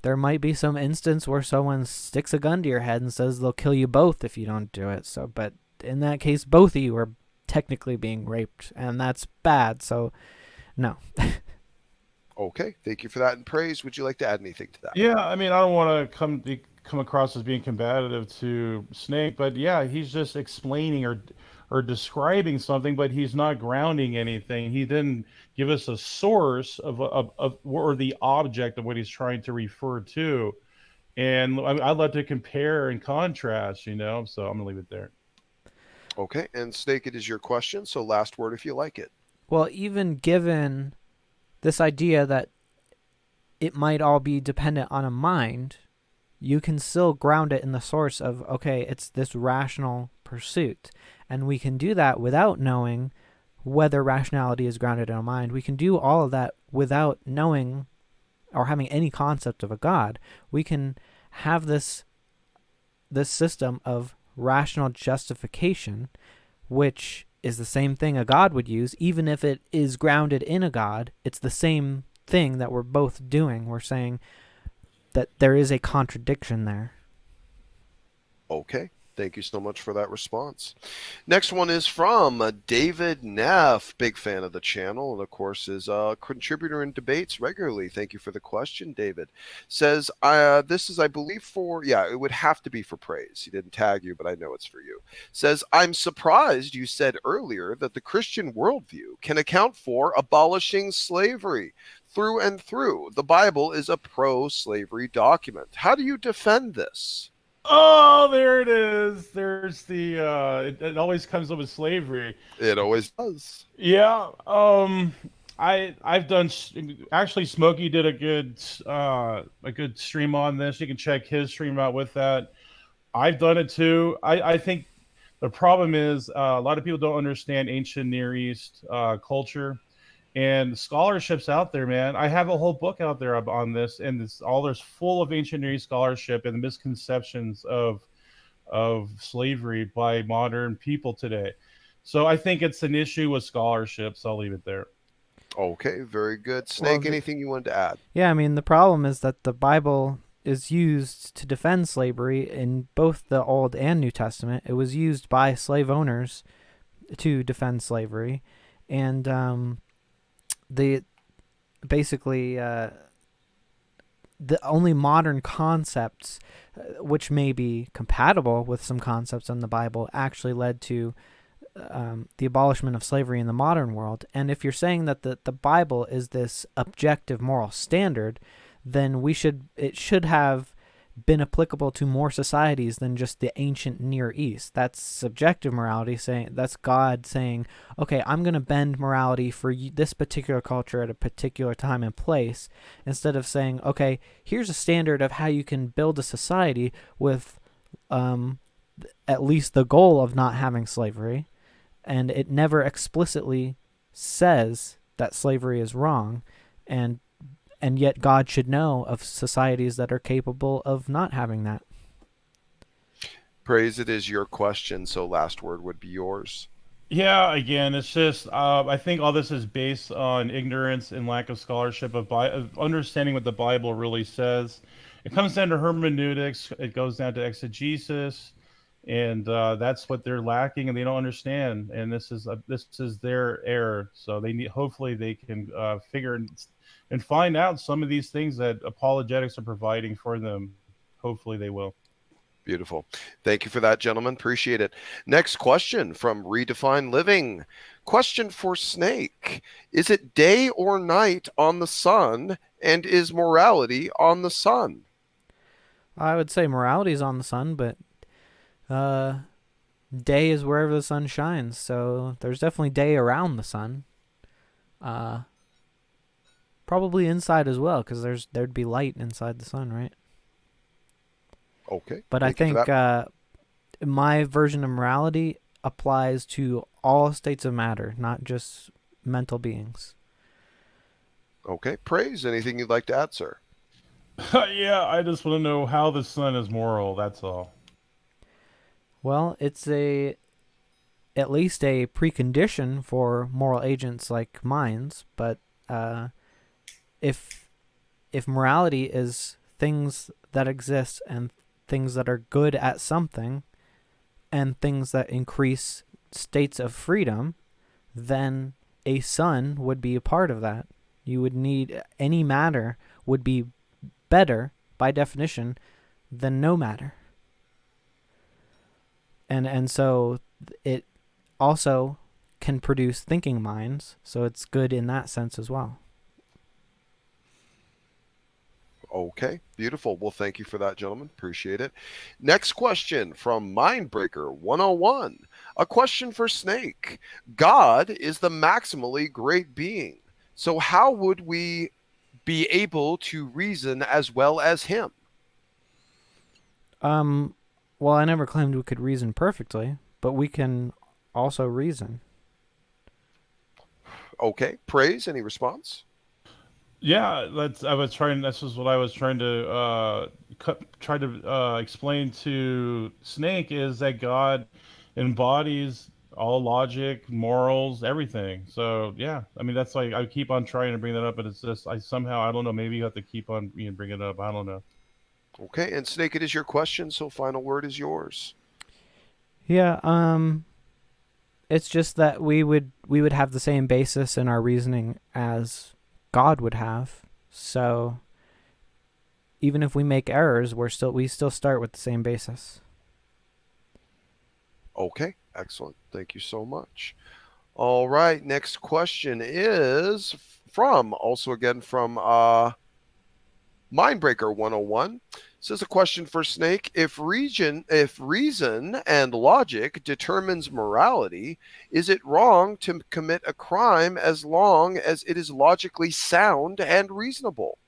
There might be some instance where someone sticks a gun to your head and says they'll kill you both if you don't do it. So, but in that case, both of you are technically being raped, and that's bad. So, no. Okay, thank you for that. And Praise, would you like to add anything to that? Yeah, I mean, I don't want to come across as being combative to Snake, but yeah, he's just explaining or describing something, but he's not grounding anything. He didn't give us a source of or the object of what he's trying to refer to. And I'd like to compare and contrast, so I'm gonna leave it there. Okay, and Snake, it is your question, so last word if you like it. Well, even given this idea that it might all be dependent on a mind, you can still ground it in the source of, okay, it's this rational pursuit. And we can do that without knowing whether rationality is grounded in a mind. We can do all of that without knowing or having any concept of a God. We can have this system of rational justification, which is the same thing a God would use. Even if it is grounded in a God, it's the same thing that we're both doing. We're saying that there is a contradiction there. Okay. Thank you so much for that response. Next one is from David Neff, big fan of the channel, and of course is a contributor in debates regularly. Thank you for the question, David. Says, this is, I believe, it would have to be for Praise. He didn't tag you, but I know it's for you. Says, "I'm surprised you said earlier that the Christian worldview can account for abolishing slavery. through and through. The Bible is a pro-slavery document. How do you defend this? Oh, there it is. There's the it always comes up with slavery. It always does. Yeah. I've done actually Smokey did a good stream on this. You can check his stream out with that. I've done it too. I think the problem is a lot of people don't understand ancient Near East culture and scholarships out there, man. I have a whole book out there on this, and there's full of ancient Near East scholarship and the misconceptions of slavery by modern people today. So I think it's an issue with scholarships. I'll leave it there. Okay, very good. Snake, anything you wanted to add? Yeah, I mean, the problem is that the Bible is used to defend slavery in both the Old and New Testament. It was used by slave owners to defend slavery, and the only modern concepts which may be compatible with some concepts in the Bible actually led to the abolishment of slavery in the modern world. And if you're saying that the Bible is this objective moral standard, then it should have been applicable to more societies than just the ancient Near East. That's subjective morality, that's God saying, okay, I'm going to bend morality for this particular culture at a particular time and place, instead of saying, okay, here's a standard of how you can build a society with at least the goal of not having slavery. And it never explicitly says that slavery is wrong, and yet God should know of societies that are capable of not having that. Praise, it is your question, so last word would be yours. Yeah, again, it's just I think all this is based on ignorance and lack of scholarship of understanding what the Bible really says. It comes down to hermeneutics. It goes down to exegesis, and that's what they're lacking, and they don't understand. And this is their error. So hopefully they can figure and find out some of these things that apologetics are providing for them. Hopefully they will. Beautiful. Thank you for that, gentlemen. Appreciate it. Next question from Redefine Living. Question for Snake. Is it day or night on the sun, and is morality on the sun? I would say morality is on the sun, but day is wherever the sun shines. So there's definitely day around the sun. Probably inside as well, because there'd be light inside the sun, right? Okay. But I think my version of morality applies to all states of matter, not just mental beings. Okay. Praise, anything you'd like to add, sir? Yeah, I just want to know how the sun is moral, that's all. Well, it's at least a precondition for moral agents like minds, but if morality is things that exist and things that are good at something and things that increase states of freedom, then a sun would be a part of that. You would need any matter would be better by definition than no matter. And so it also can produce thinking minds, so it's good in that sense as well. Okay, beautiful. Well, thank you for that, gentlemen. Appreciate it. Next question from Mindbreaker 101. A question for Snake. God is the maximally great being. So how would we be able to reason as well as him? Well, I never claimed we could reason perfectly, but we can also reason. Okay, Praise, any response? Yeah, this is what I was trying to explain to Snake, is that God embodies all logic, morals, everything. So yeah, I mean, that's like, I keep on trying to bring that up, but it's just I don't know, maybe you have to keep on bring it up. I don't know. Okay, and Snake, it is your question, so final word is yours. Yeah, it's just that we would have the same basis in our reasoning as God would have. So even if we make errors, we still start with the same basis. Okay, excellent. Thank you so much. All right, next question is from, also again from Mindbreaker 101. This is a question for Snake. If reason and logic determines morality, is it wrong to commit a crime as long as it is logically sound and reasonable?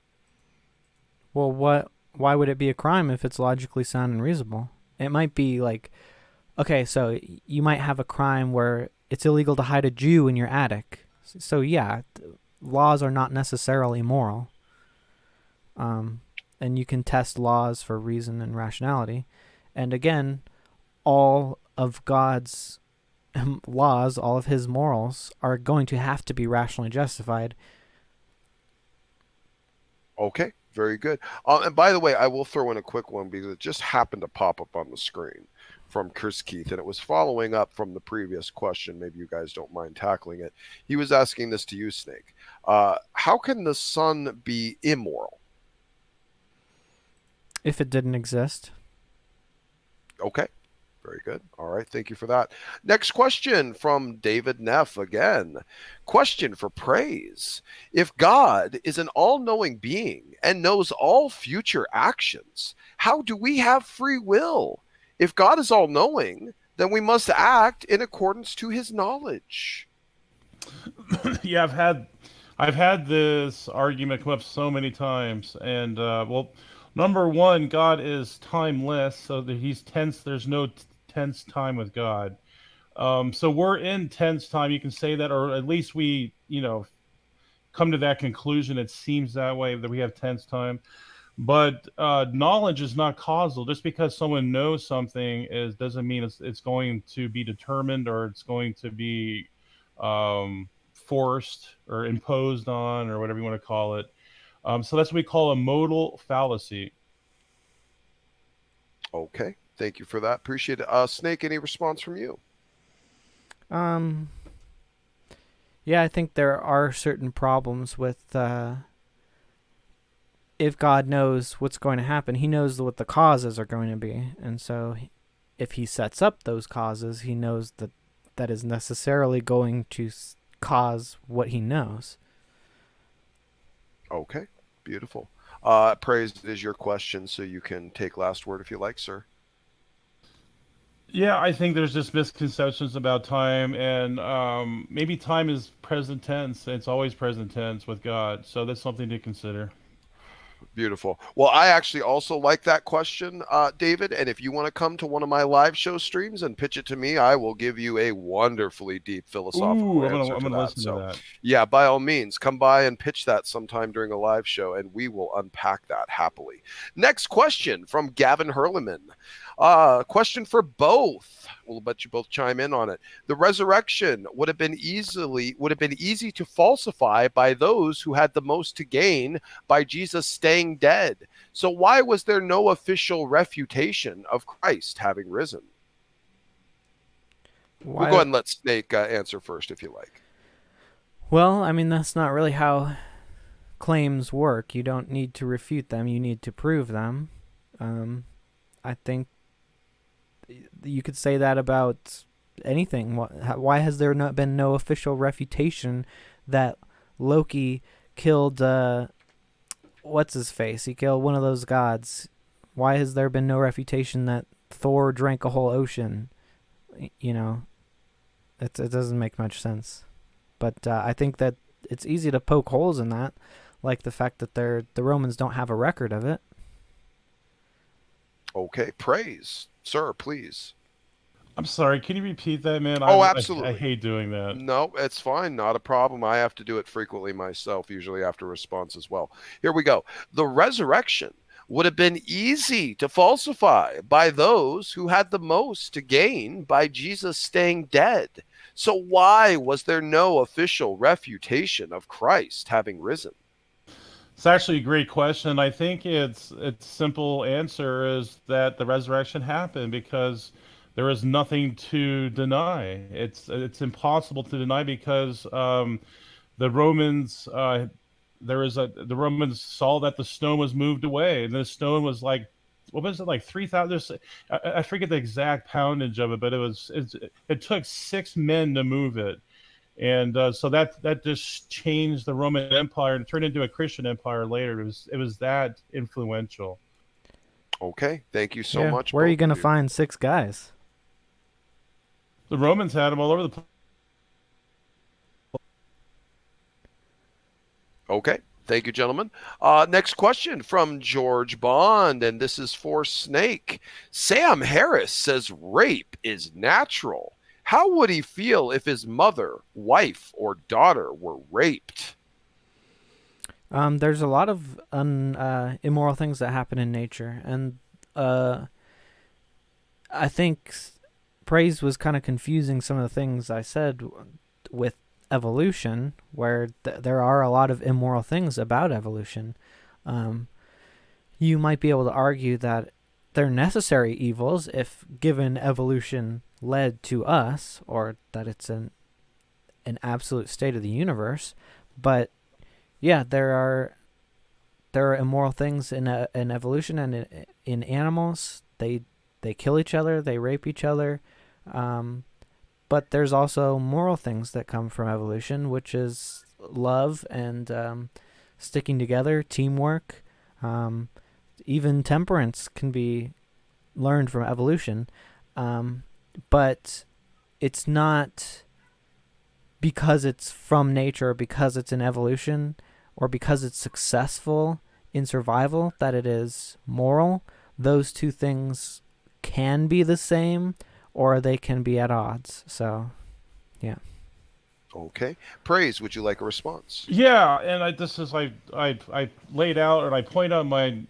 Well, why would it be a crime if it's logically sound and reasonable? It might be like, okay, so you might have a crime where it's illegal to hide a Jew in your attic. So yeah, laws are not necessarily moral. And you can test laws for reason and rationality. And again, all of God's laws, all of his morals are going to have to be rationally justified. Okay, very good. And by the way, I will throw in a quick one because it just happened to pop up on the screen from Chris Keith, and it was following up from the previous question. Maybe you guys don't mind tackling it. He was asking this to you, Snake. How can the sun be immoral? If it didn't exist. Okay, very good. All right, thank you for that. Next question from David Neff again. Question for praise. If God is an all-knowing being and knows all future actions, how do we have free will? If God is all-knowing, then we must act in accordance to his knowledge. Yeah, I've had this argument come up so many times, and well, number one, God is timeless, so that he's tense. There's no tense time with God. So we're in tense time. You can say that, or at least we, come to that conclusion. It seems that way, that we have tense time. But knowledge is not causal. Just because someone knows something doesn't mean it's going to be determined, or it's going to be forced or imposed on, or whatever you want to call it. So that's what we call a modal fallacy. Okay, thank you for that. Appreciate it. Snake, any response from you? Yeah, I think there are certain problems with if God knows what's going to happen, he knows what the causes are going to be. And so if he sets up those causes, he knows that that is necessarily going to cause what he knows. Okay, beautiful. Praise, it is your question, so you can take last word if you like, sir. Yeah, I think there's just misconceptions about time, and maybe time is present tense. It's always present tense with God, so that's something to consider. Beautiful. Well, I actually also like that question, David. And if you want to come to one of my live show streams and pitch it to me, I will give you a wonderfully deep philosophical answer I'm to gonna that. listen to that. Yeah, by all means, come by and pitch that sometime during a live show, and we will unpack that happily. Next question from Gavin Hurleman. Question for both. We'll let you both chime in on it. The resurrection would have been easy to falsify by those who had the most to gain by Jesus staying dead. So why was there no official refutation of Christ having risen? We'll go ahead and let Snake answer first, if you like. Well, I mean, that's not really how claims work. You don't need to refute them. You need to prove them. I think you could say that about anything. Why has there not been no official refutation that Loki killed, what's his face? He killed one of those gods. Why has there been no refutation that Thor drank a whole ocean? You know, it doesn't make much sense. But I think that it's easy to poke holes in that, like the fact that the Romans don't have a record of it. Okay, praise. Sir, please. I'm sorry, can you repeat that, man? Oh, absolutely. I hate doing that. No, it's fine. Not a problem. I have to do it frequently myself, usually after response as well. Here we go. The resurrection would have been easy to falsify by those who had the most to gain by Jesus staying dead. So why was there no official refutation of Christ having risen? It's actually a great question. I think its simple answer is that the resurrection happened because there is nothing to deny. It's impossible to deny because the Romans the Romans saw that the stone was moved away, and the stone was like, what was it, like 3,000? I forget the exact poundage of it, but it took 6 men to move it. And so that just changed the Roman Empire and turned into a Christian empire later. It was that influential. Okay, thank you so much. Where are you both going to of you. find 6 guys? The Romans had them all over the place. Okay. Thank you, gentlemen. Next question from George Bond, and this is for Snake. Sam Harris says rape is natural. How would he feel if his mother, wife, or daughter were raped? There's a lot of immoral things that happen in nature, and I think Praise was kind of confusing some of the things I said with evolution, where there are a lot of immoral things about evolution. You might be able to argue that they're necessary evils if given evolution led to us, or that it's an absolute state of the universe. But yeah, there are immoral things in evolution and in animals. They kill each other, they rape each other. But there's also moral things that come from evolution, which is love and sticking together, teamwork. Even temperance can be learned from evolution. But it's not because it's from nature, or because it's in evolution, or because it's successful in survival that it is moral. Those two things can be the same, or they can be at odds. So, yeah. Okay. Praise, would you like a response? Yeah, and I laid out, and I point out my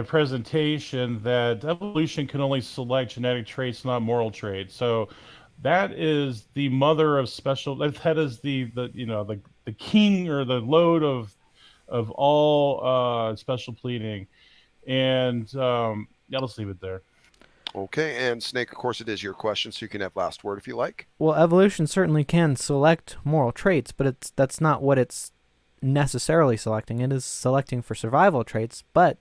presentation that evolution can only select genetic traits, not moral traits. So that is the mother of special. That is the king, or the load of all special pleading. And yeah, let's leave it there. Okay, and Snake, of course, it is your question, so you can have last word if you like. Well, evolution certainly can select moral traits, but that's not what it's necessarily selecting. It is selecting for survival traits, but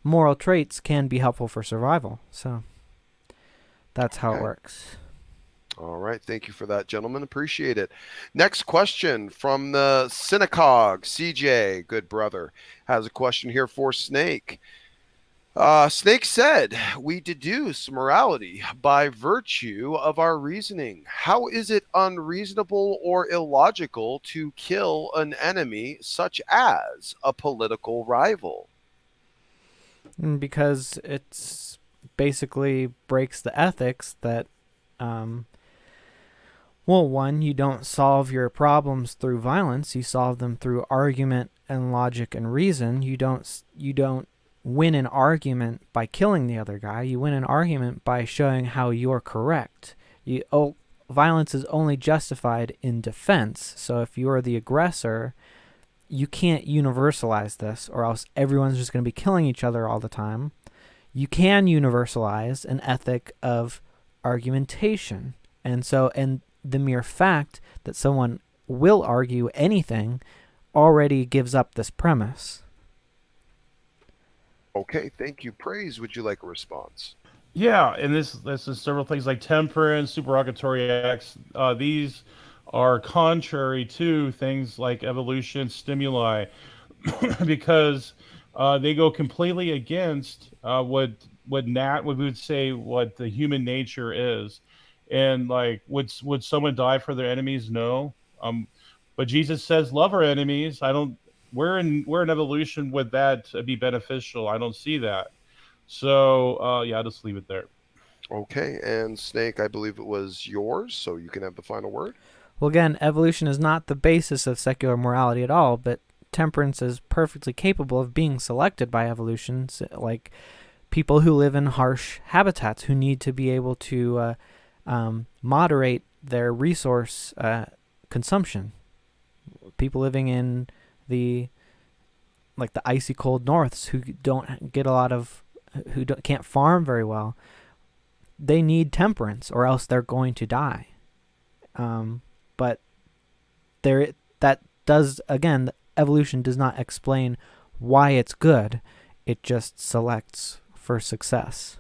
moral traits can be helpful for survival. So that's how it works. All right. Thank you for that, gentlemen. Appreciate it. Next question from the Synagogue. CJ, good brother, has a question here for Snake. Snake said, we deduce morality by virtue of our reasoning. How is it unreasonable or illogical to kill an enemy such as a political rival? Because it's basically breaks the ethics that, well, one, you don't solve your problems through violence. You solve them through argument and logic and reason. You don't win an argument by killing the other guy. You win an argument by showing how you're correct. Violence is only justified in defense. So if you're the aggressor, you can't universalize this, or else everyone's just going to be killing each other all the time. You can universalize an ethic of argumentation. And the mere fact that someone will argue anything already gives up this premise. Okay, thank you. Praise, would you like a response? Yeah, and this is several things like temperance, supererogatory acts. These are contrary to things like evolution, stimuli, because they go completely against what we would say what the human nature is. And like, would someone die for their enemies? No. But Jesus says, love our enemies. Where in evolution would that be beneficial? I don't see that. So yeah, I'll just leave it there. Okay, and Snake, I believe it was yours, so you can have the final word. Well, again, evolution is not the basis of secular morality at all, but temperance is perfectly capable of being selected by evolution, like people who live in harsh habitats who need to be able to moderate their resource consumption. People living in the icy cold norths who don't get can't farm very well, they need temperance or else they're going to die. But evolution does not explain why it's good. It just selects for success.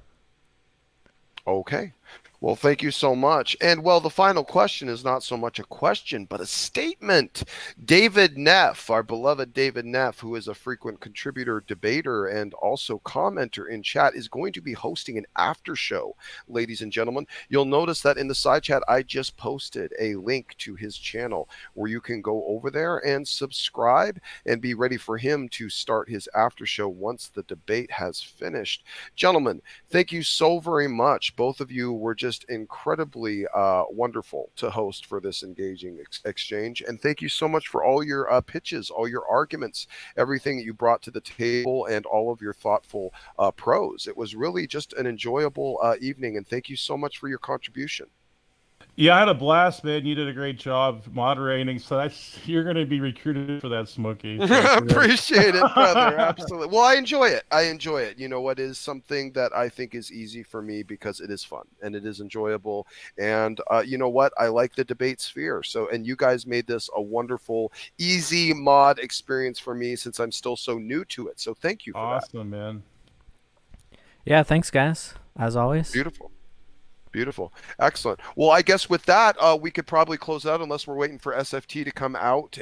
Okay. Well, thank you so much. And well, the final question is not so much a question, but a statement. David Neff, our beloved David Neff, who is a frequent contributor, debater, and also commenter in chat, is going to be hosting an after show, ladies and gentlemen. You'll notice that in the side chat, I just posted a link to his channel where you can go over there and subscribe and be ready for him to start his after show once the debate has finished. Gentlemen, thank you so very much. Both of you were just incredibly wonderful to host for this engaging exchange. And thank you so much for all your pitches, all your arguments, everything that you brought to the table, and all of your thoughtful prose. It was really just an enjoyable evening. And thank you so much for your contribution. Yeah, I had a blast, man. You did a great job moderating. So you're going to be recruited for that, Smokey. So, Appreciate it, brother. Absolutely. Well, I enjoy it. I enjoy it. You know what is something that I think is easy for me because it is fun and it is enjoyable. And you know what? I like the debate sphere. So, and you guys made this a wonderful, easy mod experience for me since I'm still so new to it. So thank you for that. Awesome, man. Yeah, thanks, guys. As always. Beautiful. Beautiful. Excellent. Well, I guess with that, we could probably close out unless we're waiting for SFT to come out.